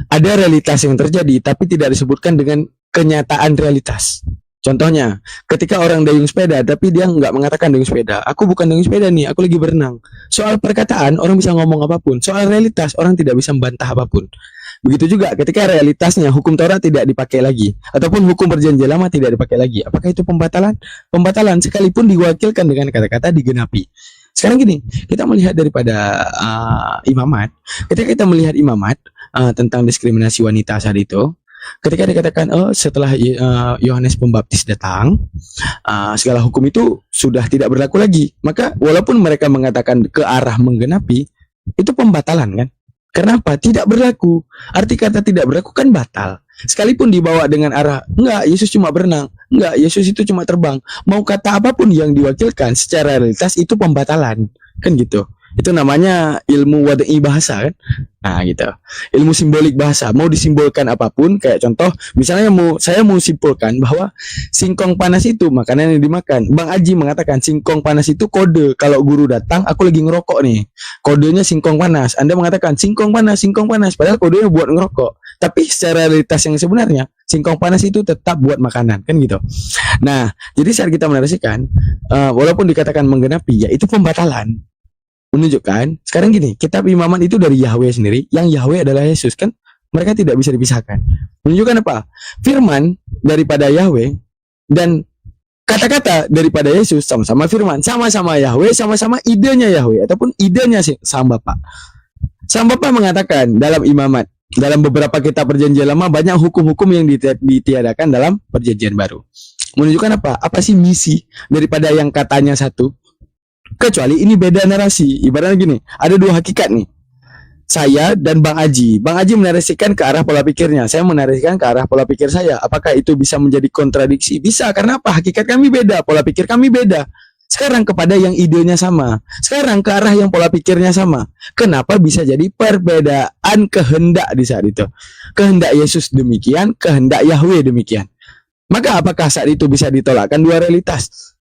ada realitas yang terjadi tapi tidak disebutkan dengan kenyataan realitas. Contohnya, ketika orang dayung sepeda tapi dia nggak mengatakan dayung sepeda, aku bukan dayung sepeda nih, aku lagi berenang. Soal perkataan orang bisa ngomong apapun, soal realitas orang tidak bisa membantah apapun. Begitu juga ketika realitasnya hukum Taurat tidak dipakai lagi ataupun hukum perjanjian lama tidak dipakai lagi. Apakah itu pembatalan? Pembatalan sekalipun diwakilkan dengan kata-kata digenapi. Sekarang gini, kita melihat daripada imamat. Ketika kita melihat imamat tentang diskriminasi wanita saat itu, ketika dikatakan setelah Yohanes Pembaptis datang, segala hukum itu sudah tidak berlaku lagi. Maka walaupun mereka mengatakan ke arah menggenapi, itu pembatalan kan? Kenapa? Tidak berlaku. Arti kata tidak berlaku kan batal. Sekalipun dibawa dengan arah, enggak, Yesus cuma berenang, enggak, Yesus itu cuma terbang. Mau kata apapun yang diwakilkan secara realitas itu pembatalan. Kan gitu. Itu namanya ilmu wadai bahasa kan. Nah gitu. Ilmu simbolik bahasa. Mau disimbolkan apapun, kayak contoh, misalnya saya mau simpulkan bahwa singkong panas itu makanan yang dimakan. Bang Aji mengatakan singkong panas itu kode. Kalau guru datang, aku lagi ngerokok nih. Kodenya singkong panas. Anda mengatakan singkong panas. Padahal kodenya buat ngerokok. Tapi secara realitas yang sebenarnya, singkong panas itu tetap buat makanan. Kan gitu. Nah, jadi saat kita menarasikan, walaupun dikatakan menggenapi, ya itu pembatalan. Menunjukkan sekarang gini, kitab imaman itu dari Yahweh sendiri, yang Yahweh adalah Yesus kan, mereka tidak bisa dipisahkan. Menunjukkan apa? Firman daripada Yahweh dan kata-kata daripada Yesus sama-sama firman, sama-sama Yahweh, sama-sama idenya Yahweh ataupun idenya Sang Bapa. Sang Bapa mengatakan dalam imamat, dalam beberapa kitab perjanjian lama banyak hukum-hukum yang ditiadakan dalam perjanjian baru. Menunjukkan apa? Apa sih misi daripada yang katanya satu? Kecuali ini beda narasi. Ibaratnya gini, ada dua hakikat nih. Saya dan Bang Aji. Bang Aji menarasikan ke arah pola pikirnya. Saya menarasikan ke arah pola pikir saya. Apakah itu bisa menjadi kontradiksi? Bisa, karena apa? Hakikat kami beda, pola pikir kami beda. Sekarang kepada yang idenya sama. Sekarang ke arah yang pola pikirnya sama. Kenapa bisa jadi perbedaan kehendak di saat itu? Kehendak Yesus demikian, kehendak Yahweh demikian. Maka apakah saat itu bisa ditolakkan dua realitas?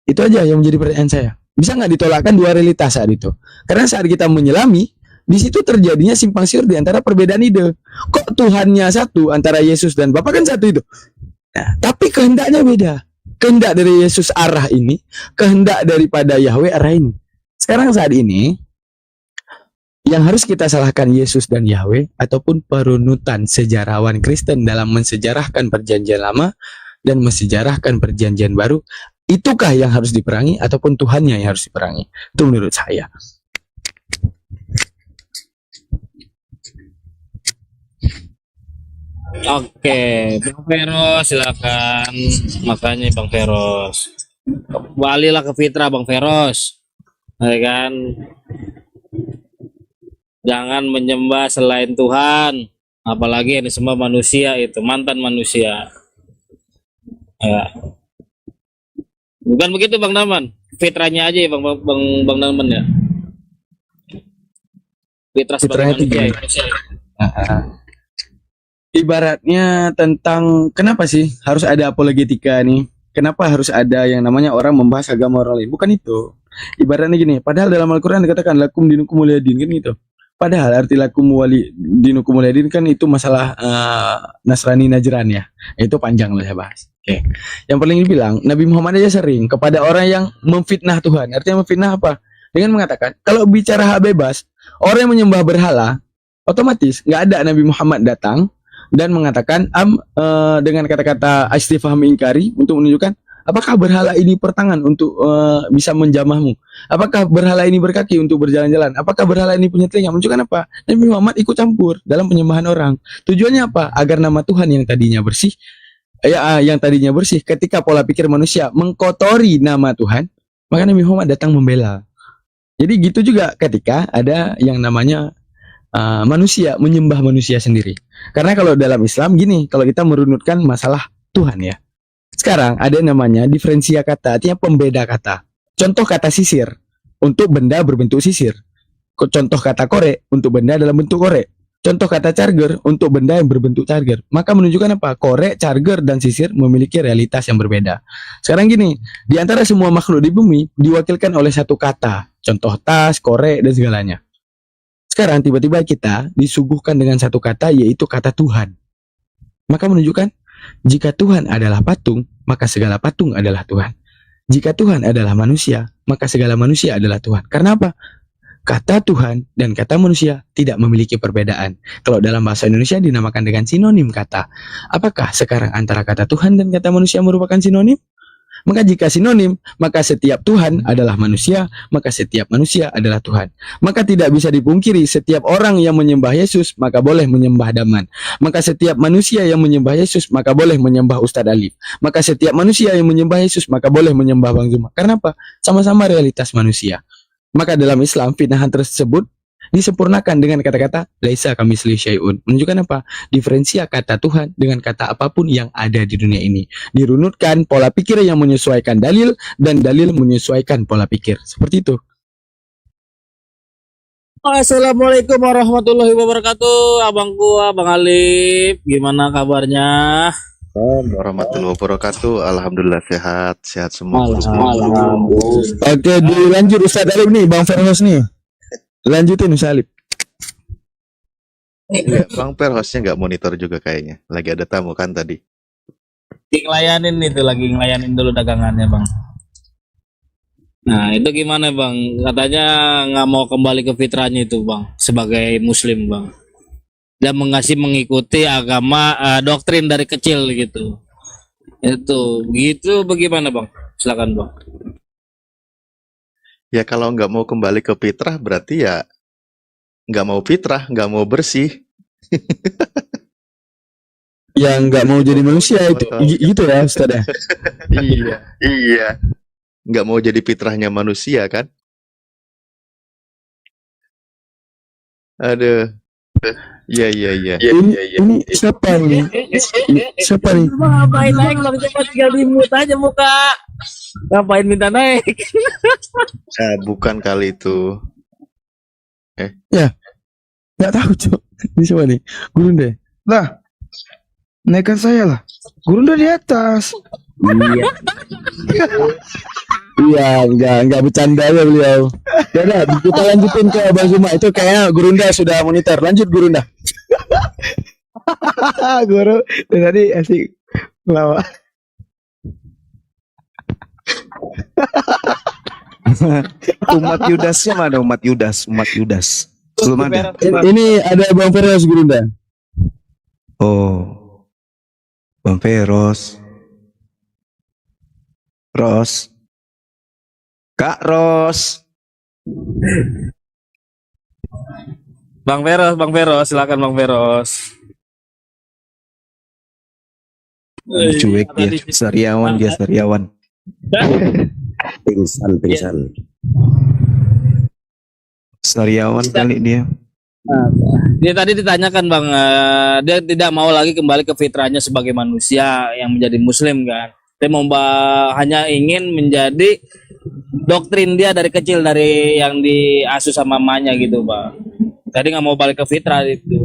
Itu aja yang menjadi pertanyaan saya. Bisa nggak ditolakkan dua realitas saat itu? Karena saat kita menyelami, di situ terjadinya simpang siur di antara perbedaan ide. Kok Tuhannya satu antara Yesus dan Bapa kan satu itu? Nah, tapi kehendaknya beda. Kehendak dari Yesus arah ini, kehendak daripada Yahweh arah ini. Sekarang saat ini, yang harus kita salahkan Yesus dan Yahweh ataupun perunutan sejarawan Kristen dalam mensejarahkan perjanjian lama dan mensejarahkan perjanjian baru, itukah yang harus diperangi ataupun Tuhannya yang harus diperangi? Itu menurut saya. Oke, Bang Feros silakan. Makanya Bang Feros, balilah ke fitrah Bang Feros, ya kan? Jangan menyembah selain Tuhan, apalagi ini semua manusia, itu mantan manusia. Ya. Bukan begitu Bang Daman, fitrahnya aja ya Bang Daman ya. Fitrah sebagai manusia. Ibaratnya tentang kenapa sih harus ada apologetika nih? Kenapa harus ada yang namanya orang membahas agama orang lain? Bukan itu. Ibaratnya gini, padahal dalam Al-Quran dikatakan lakum dinukum waliyadin kan gitu. Padahal arti lakum dinukum waliyadin kan itu masalah Nasrani Najran ya. Itu panjang lah saya bahas. Oke. Yang paling dibilang Nabi Muhammad aja sering kepada orang yang memfitnah Tuhan. Artinya memfitnah apa? Dengan mengatakan kalau bicara hak bebas, orang yang menyembah berhala, otomatis nggak ada Nabi Muhammad datang dan mengatakan dengan kata-kata istifham ingkari untuk menunjukkan apakah berhala ini pertangan untuk bisa menjamahmu, apakah berhala ini berkaki untuk berjalan-jalan, apakah berhala ini punya telinga. Menunjukkan apa? Nabi Muhammad ikut campur dalam penyembahan orang. Tujuannya apa? Agar nama Tuhan yang tadinya bersih, ketika pola pikir manusia mengkotori nama Tuhan, maka Nabi Muhammad datang membela. Jadi gitu juga ketika ada yang namanya manusia menyembah manusia sendiri. Karena kalau dalam Islam gini, kalau kita merunutkan masalah Tuhan ya. Sekarang ada yang namanya diferensia kata, artinya pembeda kata. Contoh kata sisir untuk benda berbentuk sisir. Contoh kata korek untuk benda dalam bentuk korek. Contoh kata charger untuk benda yang berbentuk charger. Maka menunjukkan apa? Korek, charger, dan sisir memiliki realitas yang berbeda. Sekarang gini, di antara semua makhluk di bumi diwakilkan oleh satu kata. Contoh tas, korek, dan segalanya. Sekarang tiba-tiba kita disuguhkan dengan satu kata, yaitu kata Tuhan. Maka menunjukkan jika Tuhan adalah patung, maka segala patung adalah Tuhan. Jika Tuhan adalah manusia, maka segala manusia adalah Tuhan. Karena apa? Kata Tuhan dan kata manusia tidak memiliki perbedaan. Kalau dalam bahasa Indonesia dinamakan dengan sinonim kata. Apakah sekarang antara kata Tuhan dan kata manusia merupakan sinonim? Maka jika sinonim, maka setiap Tuhan adalah manusia, maka setiap manusia adalah Tuhan. Maka tidak bisa dipungkiri setiap orang yang menyembah Yesus, maka boleh menyembah Daman. Maka setiap manusia yang menyembah Yesus, maka boleh menyembah Ustadz Alif. Maka setiap manusia yang menyembah Yesus, maka boleh menyembah Bang Zuma. Karena apa? Sama-sama realitas manusia. Maka dalam Islam, fitnahan tersebut disempurnakan dengan kata-kata laisa kamitslihi syai'un. Menunjukkan apa? Diferensia kata Tuhan dengan kata apapun yang ada di dunia ini. Dirunutkan pola pikir yang menyesuaikan dalil dan dalil menyesuaikan pola pikir. Seperti itu. Assalamualaikum warahmatullahi wabarakatuh. Abangku, Abang Alif, gimana kabarnya? Warahmatullahi wabarakatuh. Alhamdulillah sehat semua. Alhamdulillah. Oke, dilanjut Ustadz Alif nih, Bang Ferhos nih. Lanjutin Ustadz Alif. Iya, Bang Per hostnya nggak monitor juga kayaknya. Lagi ada tamu kan tadi. Lagi ngelayanin dulu dagangannya, Bang. Nah, itu gimana, Bang? Katanya nggak mau kembali ke fitrahnya itu, Bang, sebagai Muslim, Bang. Dan mengikuti agama doktrin dari kecil gitu. Itu gitu bagaimana, Bang? Silakan, Bang. Ya kalau nggak mau kembali ke fitrah berarti ya nggak mau fitrah, nggak mau bersih. Yang nggak mau jadi manusia itu, gitu ya Ustadz ya? Iya. Nggak mau jadi fitrahnya manusia kan? Aduh. Iya. Ini siapa nih? Siapa nih? Ngapain naik, Bang? Coba tinggal di mute aja muka. Ngapain minta naik? Bukan kali itu. Ya, nggak tahu cok. Ini siapa nih? Gurunda. Lah, naikkan saya lah. Gurunda di atas. Iya. Iya, enggak bercanda ya beliau. Udah, kita lanjutin ke Bang Zuma. Itu kayaknya Gurunda sudah monitor. Lanjut Gurunda. Guru, tadi asik lawak. Umat Yudasnya mana umat Yudas? Belum ada. Ini ada Bang Feros Gurunda. Oh. Bang Feros. Kak Ros. Bang Feros, silakan Bang Feros. Cuek dia, Sariawan. Pingsan. Sariawan kali dia. Dia tadi ditanyakan, Bang, dia tidak mau lagi kembali ke fitrahnya sebagai manusia yang menjadi Muslim kan. Dia hanya ingin menjadi doktrin dia dari kecil, dari yang diasuh sama mamanya gitu, Bang. Tadi nggak mau balik ke fitrah itu.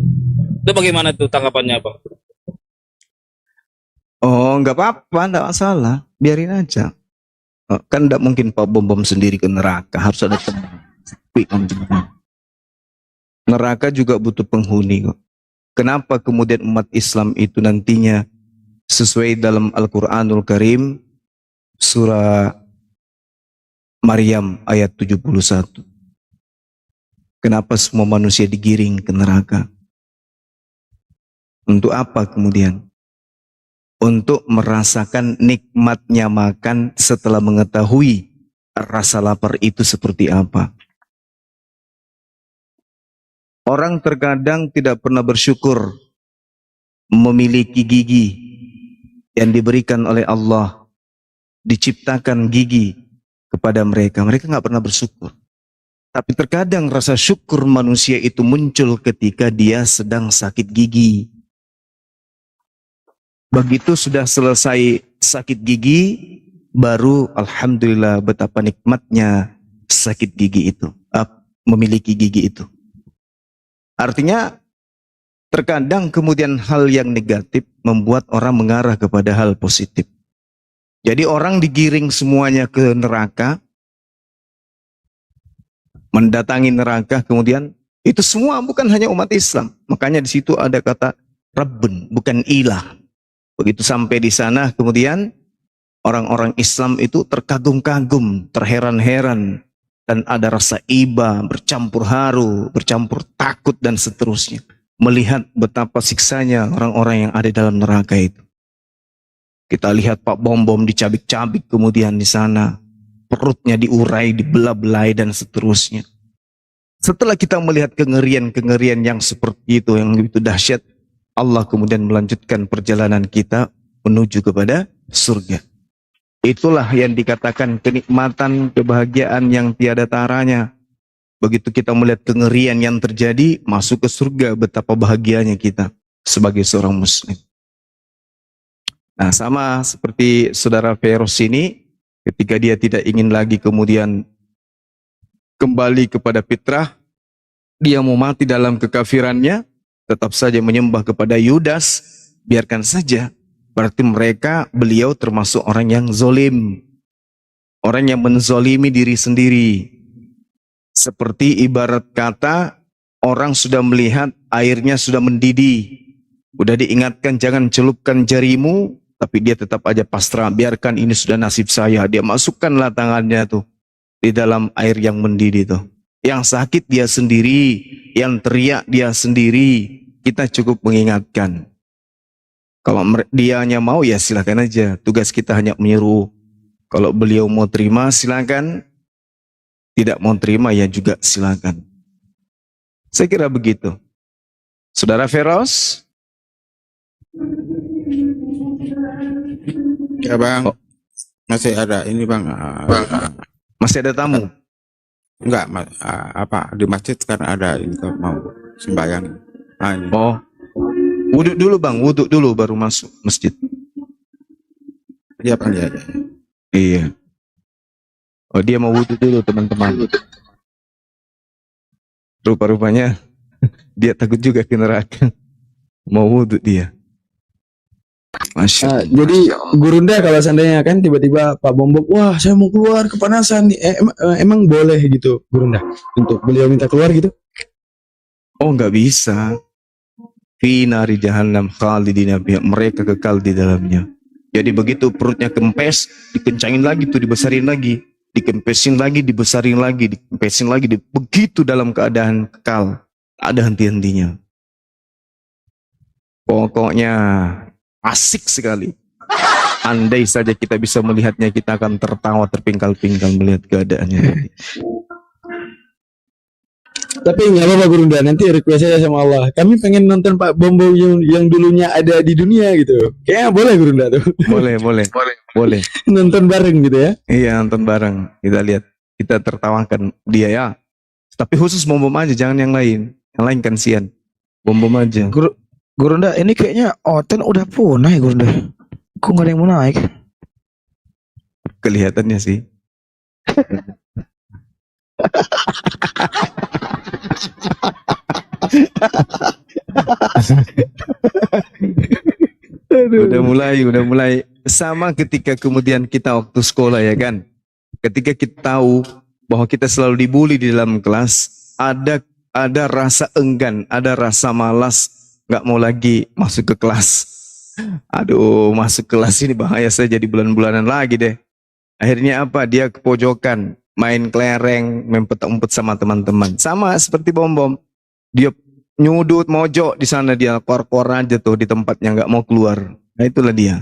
Itu bagaimana tuh tanggapannya, Bang? Oh, nggak apa-apa, nggak masalah. Biarin aja. Kan nggak mungkin Pak bom sendiri ke neraka. Harus ada teman. Neraka juga butuh penghuni kok. Kenapa kemudian umat Islam itu nantinya sesuai dalam Al-Quranul Karim surah Maryam ayat 71. Kenapa semua manusia digiring ke neraka? Untuk apa kemudian? Untuk merasakan nikmatnya makan setelah mengetahui rasa lapar itu seperti apa. Orang terkadang tidak pernah bersyukur memiliki gigi yang diberikan oleh Allah, diciptakan gigi kepada mereka. Mereka nggak pernah bersyukur. Tapi terkadang rasa syukur manusia itu muncul ketika dia sedang sakit gigi. Begitu sudah selesai sakit gigi, baru alhamdulillah betapa nikmatnya sakit gigi itu, memiliki gigi itu. Artinya terkadang kemudian hal yang negatif membuat orang mengarah kepada hal positif. Jadi orang digiring semuanya ke neraka, mendatangi neraka, kemudian itu semua bukan hanya umat Islam. Makanya di situ ada kata Rabbun, bukan ilah. Begitu sampai di sana, kemudian orang-orang Islam itu terkagum-kagum, terheran-heran, dan ada rasa iba, bercampur haru, bercampur takut, dan seterusnya. Melihat betapa siksanya orang-orang yang ada dalam neraka itu. Kita lihat Pak Bom-Bom dicabik-cabik kemudian di sana. Perutnya diurai, dibelah-belai, dan seterusnya. Setelah kita melihat kengerian-kengerian yang seperti itu, yang begitu dahsyat, Allah kemudian melanjutkan perjalanan kita menuju kepada surga. Itulah yang dikatakan kenikmatan, kebahagiaan yang tiada taranya. Begitu kita melihat kengerian yang terjadi, masuk ke surga, betapa bahagianya kita sebagai seorang muslim. Nah, sama seperti saudara Feros ini, ketika dia tidak ingin lagi kemudian kembali kepada fitrah, dia mau mati dalam kekafirannya, tetap saja menyembah kepada Yudas, biarkan saja. Berarti beliau termasuk orang yang zolim. Orang yang menzolimi diri sendiri. Seperti ibarat kata, orang sudah melihat airnya sudah mendidih. Udah diingatkan jangan celupkan jarimu, tapi dia tetap aja pasrah, biarkan ini sudah nasib saya. Dia masukkanlah tangannya tuh di dalam air yang mendidih tuh. Yang sakit dia sendiri, yang teriak dia sendiri. Kita cukup mengingatkan. Kalau dia hanya mau ya silakan aja. Tugas kita hanya menyuruh. Kalau beliau mau terima silakan. Tidak mau terima ya juga silakan. Saya kira begitu. Saudara Feros? Ya bang, masih ada ini bang. Masih ada tamu? Enggak, di masjid kan ada ini mau sembahyang. Nah, ini. Oh, wuduk dulu bang, wuduk dulu baru masuk masjid. Iya bang, ya. Iya. Oh dia mau wuduk dulu teman-teman. Rupa-rupanya dia takut juga ke neraka. Mau wuduk dia. Jadi Gurunda kalau seandainya kan tiba-tiba Pak Bombok, wah saya mau keluar kepanasan nih, emang boleh gitu Gurunda untuk beliau minta keluar gitu? Oh nggak bisa. Fi nari jahannam khalidina fiha, mereka kekal di dalamnya. Jadi begitu perutnya kempes, dikencangin lagi tuh, dibesarin lagi, dikempesin lagi, dibesarin lagi, dikempesin lagi, begitu dalam keadaan kekal, ada henti-hentinya. Pokoknya asik sekali. Andai saja kita bisa melihatnya, kita akan tertawa terpingkal-pingkal melihat keadaannya. Tapi nggak apa-apa Gurunda, nanti request aja sama Allah. Kami pengen nonton Pak Bombo yang dulunya ada di dunia gitu. Kayaknya boleh Gurunda tuh. Boleh. Nonton bareng gitu ya? Iya, nonton bareng. Kita lihat, kita tertawakan dia ya. Tapi khusus Bom-Bom aja, jangan yang lain. Yang lain kan sian. Bom-Bom aja. Gurunda, ini kayaknya Oten udah punah ya Gurunda. Kok nggak ada yang mau naik? Kelihatannya sih. Udah mulai sama ketika kemudian kita waktu sekolah ya kan, ketika kita tahu bahwa kita selalu dibully di dalam kelas, ada rasa enggan, ada rasa malas, nggak mau lagi masuk ke kelas. Aduh, masuk kelas ini bahaya, saya jadi bulan-bulanan lagi deh. Akhirnya apa, dia ke pojokan, main kelereng, main petak-umpet sama teman-teman. Sama seperti Bom-Bom, dia nyudut mojok di sana, dia kor-kor aja tuh di tempatnya, nggak mau keluar. Nah itulah dia,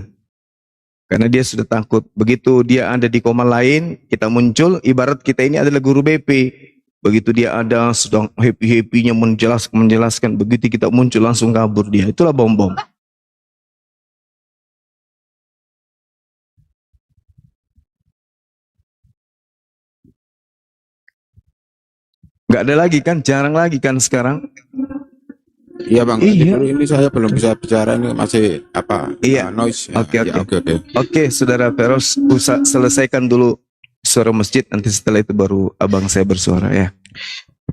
karena dia sudah takut. Begitu dia ada di koma lain, kita muncul, ibarat kita ini adalah guru BP. Begitu dia ada sedang happy-happynya menjelaskan, begitu kita muncul langsung kabur dia. Itulah Bom-Bom. Nggak ada lagi kan, jarang lagi kan sekarang. Iya bang, Iya. ini saya belum bisa bicara, ini masih apa? Iya. Noise. Oke, Ya, oke. oke. Oke, saudara Feros, selesaikan dulu suara masjid, nanti setelah itu baru abang saya bersuara ya.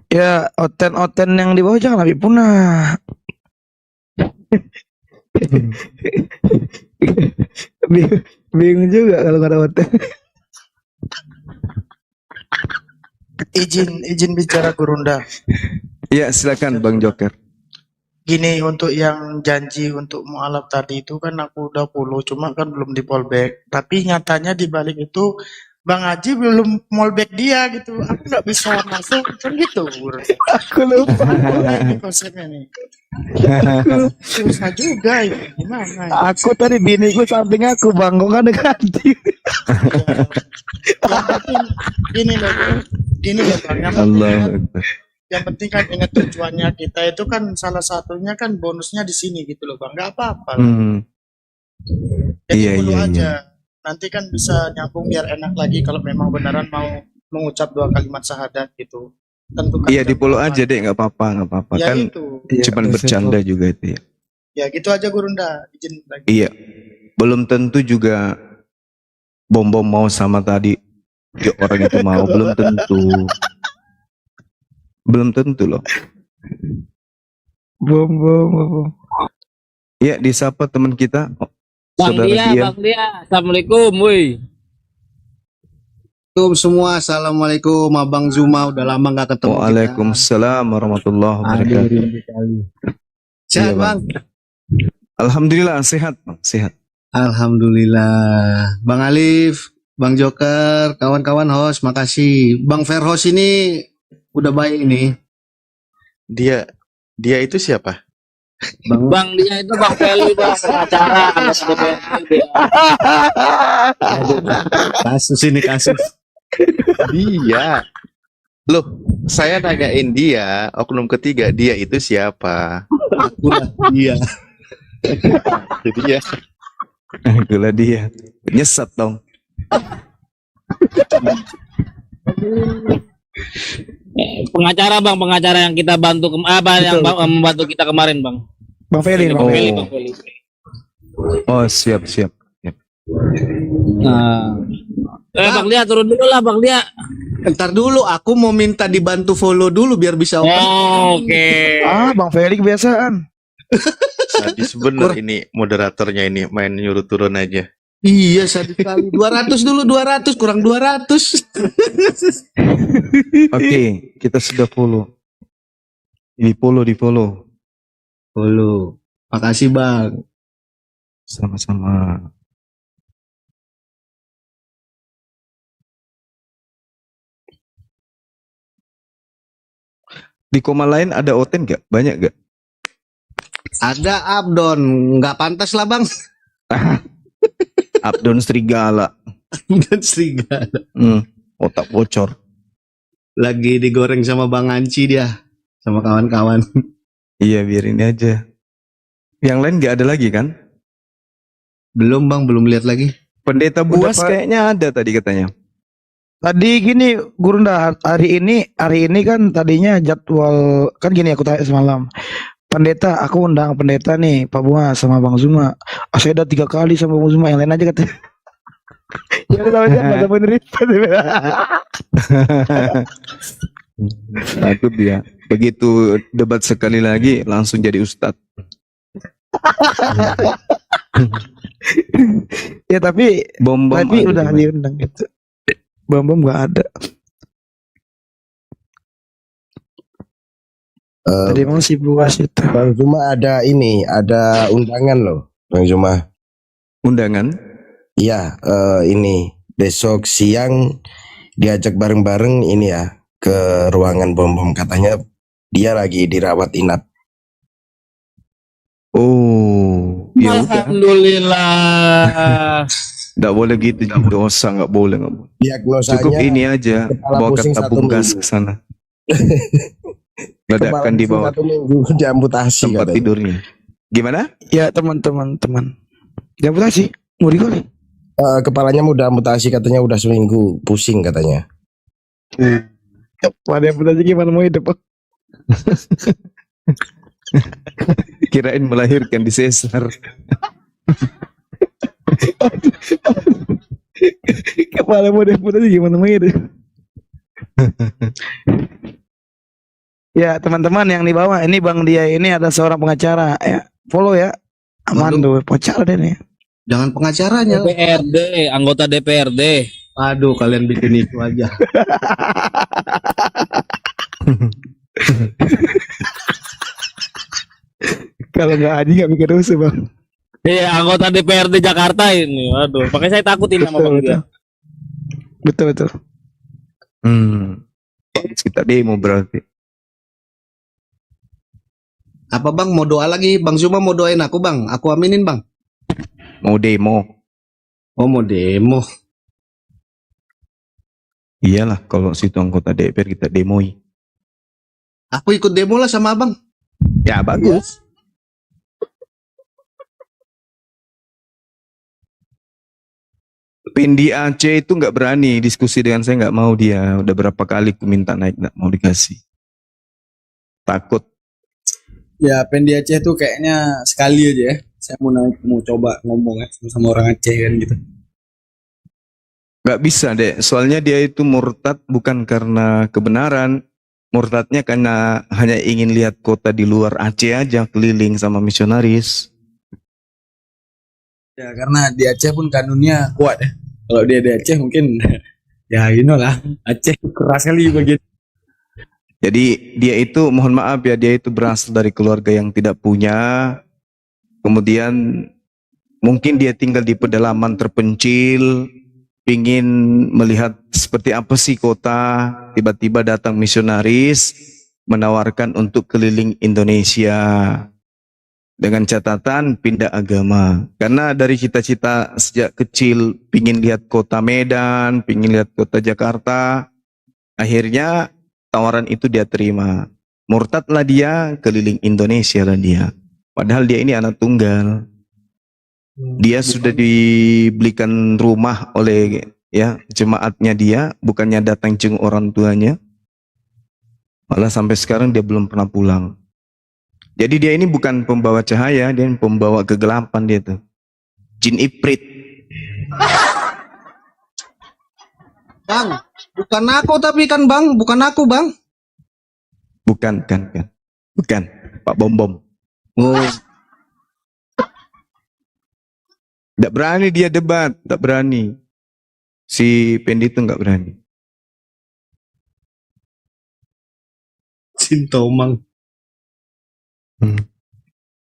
Ya, oten-oten yang di bawah jangan lebih punah. Bingung juga kalau nggak ada oten. Izin bicara Gurunda. Iya, silakan Bang Joker. Gini, untuk yang janji untuk mualaf tadi itu kan aku udah follow, cuma kan belum di fallback. Tapi nyatanya di balik itu Bang Haji belum fallback dia gitu. Aku nggak bisa masuk kan gitu. Aku lupa ini konsepnya nih. Susah juga ini. Gimana? Aku tadi biniku samping aku Bang, kok nggak ganti. Gini loh Bang, Allah Akbar. yang penting kan ingat tujuannya kita itu kan salah satunya kan bonusnya di sini gitu loh Bang, nggak apa-apa lah. Jadi Iya, follow iya, aja, iya. nanti kan bisa nyambung biar enak lagi kalau memang beneran mau mengucap 2 kalimat syahadat gitu. Tentukan Iya, di follow aja deh, nggak apa-apa, nggak apa-apa. Ya Kan itu. cuman bercanda juga itu ya. Ya gitu aja Gurunda, izin lagi. Iya, belum tentu juga bom-bom mau sama tadi ya, orang itu mau, belum tentu. Belum tentu loh. Bom. Ya, disapa teman kita, Bang saudara Dia, Dian. Bang Dia. Assalamualaikum, woi. Semua, assalamualaikum Abang Zuma, udah lama nggak ketemu kita. Waalaikumsalam warahmatullahi wabarakatuh. Sehat Iya, Bang? Alhamdulillah sehat Bang, sehat. Alhamdulillah. Bang Alif, Bang Joker, kawan-kawan host, makasih. Bang Ferhos ini udah baik ini. Dia itu siapa? Bang Dia itu Bang Feli, Bang pengacara. Kasus ini kasus. Dia. Loh, saya nanyain dia, oknum ketiga, dia itu siapa? Akulah dia. Jadi ya. Itulah dia. Nyesat dong. Pengacara Bang, pengacara yang kita bantu yang membantu kita kemarin Bang. Bang Feli, Bang Feli, Bang Feli. Oh, siap. Nah. Bang Dia turun dulu lah Bang Dia. Ntar dulu, aku mau minta dibantu follow dulu biar bisa open. Oke. Bang Feli kebiasaan. Sadis bener ini moderatornya ini main nyuruh turun aja. Iya, sadis kali. 200 dulu, 200 kurang 200. Oke, kita sudah follow. Di follow. Follow. Makasih Bang. Sama-sama. Di koma lain ada Oten gak? Banyak gak? Ada Abdon, nggak pantas lah Bang. Abdon Serigala. Dan serigala. Otak bocor. Lagi digoreng sama Bang Anci dia, sama kawan-kawan. Iya, biarin aja. Yang lain gak ada lagi kan? Belum Bang, belum lihat lagi. Pendeta Buas Pak. kayaknya ada tadi katanya. Tadi gini Gurunda, hari ini kan tadinya jadwal kan gini aku tanya semalam. Pendeta, aku undang pendeta nih Pak Buas sama Bang Zuma. Saya udah 3 kali sama Bang Zuma, yang lain aja katanya. Ya udah sama aja, sama nerita. Takut dia. Begitu debat sekali lagi langsung jadi ustadz. Ya tapi Bom tadi ada udah gimana? diundang gitu. Bom nggak ada. Tadi emang si Buas itu. Bang Zuma ada undangan loh, Bang Zuma. Undangan? Iya, ini besok siang diajak bareng-bareng ini ya ke ruangan bom katanya dia lagi dirawat inap. Oh, ya udah. Alhamdulillah. Nggak boleh gitu, dosa nggak boleh. Diagnosanya Cukup ini aja, kepala bawa pusing tabung 1 gas minggu. ke sana. Kepala Ledakan di pusing bawah 1 minggu diamputasi tempat katanya. tidurnya. Gimana? Ya teman-teman. Diamputasi, mau dikali. Kepalanya udah amputasi katanya udah seminggu pusing katanya. Pada yang bertanya gimana mau hidup? Kirain melahirkan di sesar. Kepala mau bertanya gimana mau hidup? Ya teman-teman yang di bawah ini Bang Dia ini ada seorang pengacara ya, follow ya. Aman tuh pengacara deh nih. Jangan pengacaranya. DPRD, anggota DPRD. Aduh, kalian bikin itu aja. Kalau nggak Haji nggak bikin rusuh Bang. Iya, anggota DPRD Jakarta ini. Aduh, makanya saya takut ini sama Bang Dia. Betul. Kita demo berarti. Apa Bang, mau doa lagi? Bang Zuma mau doain aku Bang, aku aminin Bang. Mau demo. Oh, mau demo. Iyalah, kalau situ anggota DPR kita demoi. Aku ikut demo lah sama Abang. Ya bagus. Pendi Aceh itu nggak berani diskusi dengan saya, nggak mau dia. Udah berapa kali aku minta naik, nggak mau dikasih. Takut. Ya Pendi Aceh tuh kayaknya sekali aja ya. Saya mau naik, mau coba ngomong ya sama orang Aceh kan gitu. Nggak bisa deh, soalnya dia itu murtad bukan karena kebenaran. Murtadnya karena hanya ingin lihat kota di luar Aceh aja, keliling sama misionaris. Ya karena di Aceh pun kanunnya kuat ya. Kalau dia di Aceh mungkin ya lah Aceh keras kali begitu. Jadi dia itu, mohon maaf ya, dia itu berasal dari keluarga yang tidak punya. Kemudian mungkin dia tinggal di pedalaman terpencil, ingin melihat seperti apa sih kota. Tiba-tiba datang misionaris menawarkan untuk keliling Indonesia dengan catatan pindah agama. Karena dari cita-cita sejak kecil pingin lihat kota Medan, pingin lihat kota Jakarta, akhirnya tawaran itu dia terima. Murtadlah dia, keliling Indonesia lah dia. Padahal dia ini anak tunggal. Dia sudah dibelikan rumah oleh ya jemaatnya dia, bukannya datang jenguk orang tuanya. Malah sampai sekarang dia belum pernah pulang. Jadi dia ini bukan pembawa cahaya, dia pembawa kegelapan dia tuh. Jin Iprit. Bang, bukan aku tapi kan Bang, bukan aku Bang. Bukan. Pak Bom. Oh. Tidak berani dia debat, tidak berani. Si Pendi itu nggak berani. Sintomang.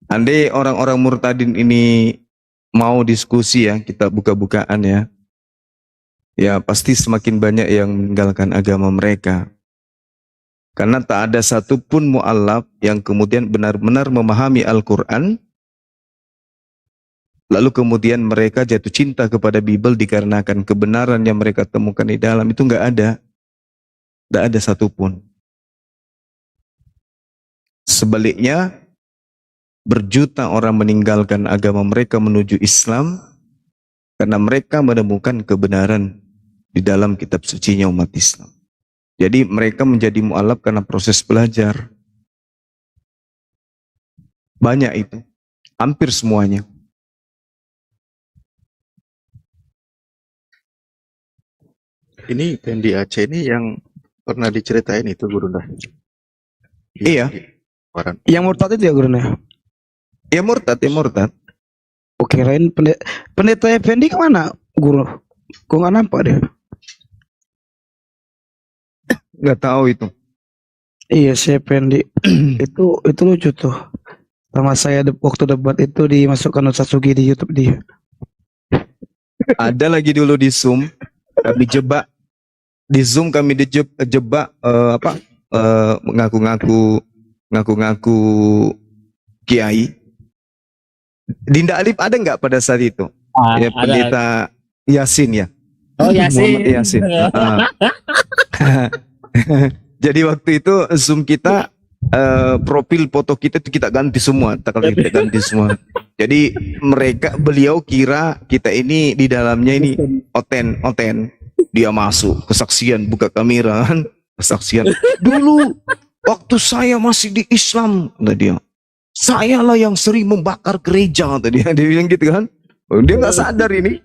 Andai orang-orang murtadin ini mau diskusi ya, kita buka-bukaan ya. Ya pasti semakin banyak yang meninggalkan agama mereka. Karena tak ada satupun mu'alaf yang kemudian benar-benar memahami Al-Quran, lalu kemudian mereka jatuh cinta kepada Bible dikarenakan kebenaran yang mereka temukan di dalam, itu nggak ada. Nggak ada satupun. Sebaliknya, berjuta orang meninggalkan agama mereka menuju Islam karena mereka menemukan kebenaran di dalam kitab sucinya umat Islam. Jadi mereka menjadi mu'alaf karena proses belajar. Banyak itu. Hampir semuanya. Ini Pendi Aceh ini yang pernah diceritain itu Gurunda. Iya. Yang murtad itu ya Gurunda? Ya murtad. Oke, kirain pendeta Effendi kemana Guru? Kok nggak nampak dia? Nggak tahu itu. Iya si Effendi itu lucu tuh. Sama saya waktu debat itu dimasukkan Ustaz Sugi di YouTube dia. Ada lagi dulu di Zoom kami jebak. Di Zoom kami dijebak ngaku-ngaku kiai. Dinda Alif ada nggak pada saat itu? Ya pendeta Yasin ya. Oh Yasin. Muhammad Yasin. Jadi waktu itu Zoom kita profil foto kita itu kita ganti semua, kita ganti semua. Jadi beliau kira kita ini di dalamnya ini oten. Dia masuk kesaksian buka kamera kan. kesaksian. Dulu waktu saya masih di Islam, kata dia, sayalah yang sering membakar gereja, kata dia bilang gitu kan. Oh, dia nggak sadar ini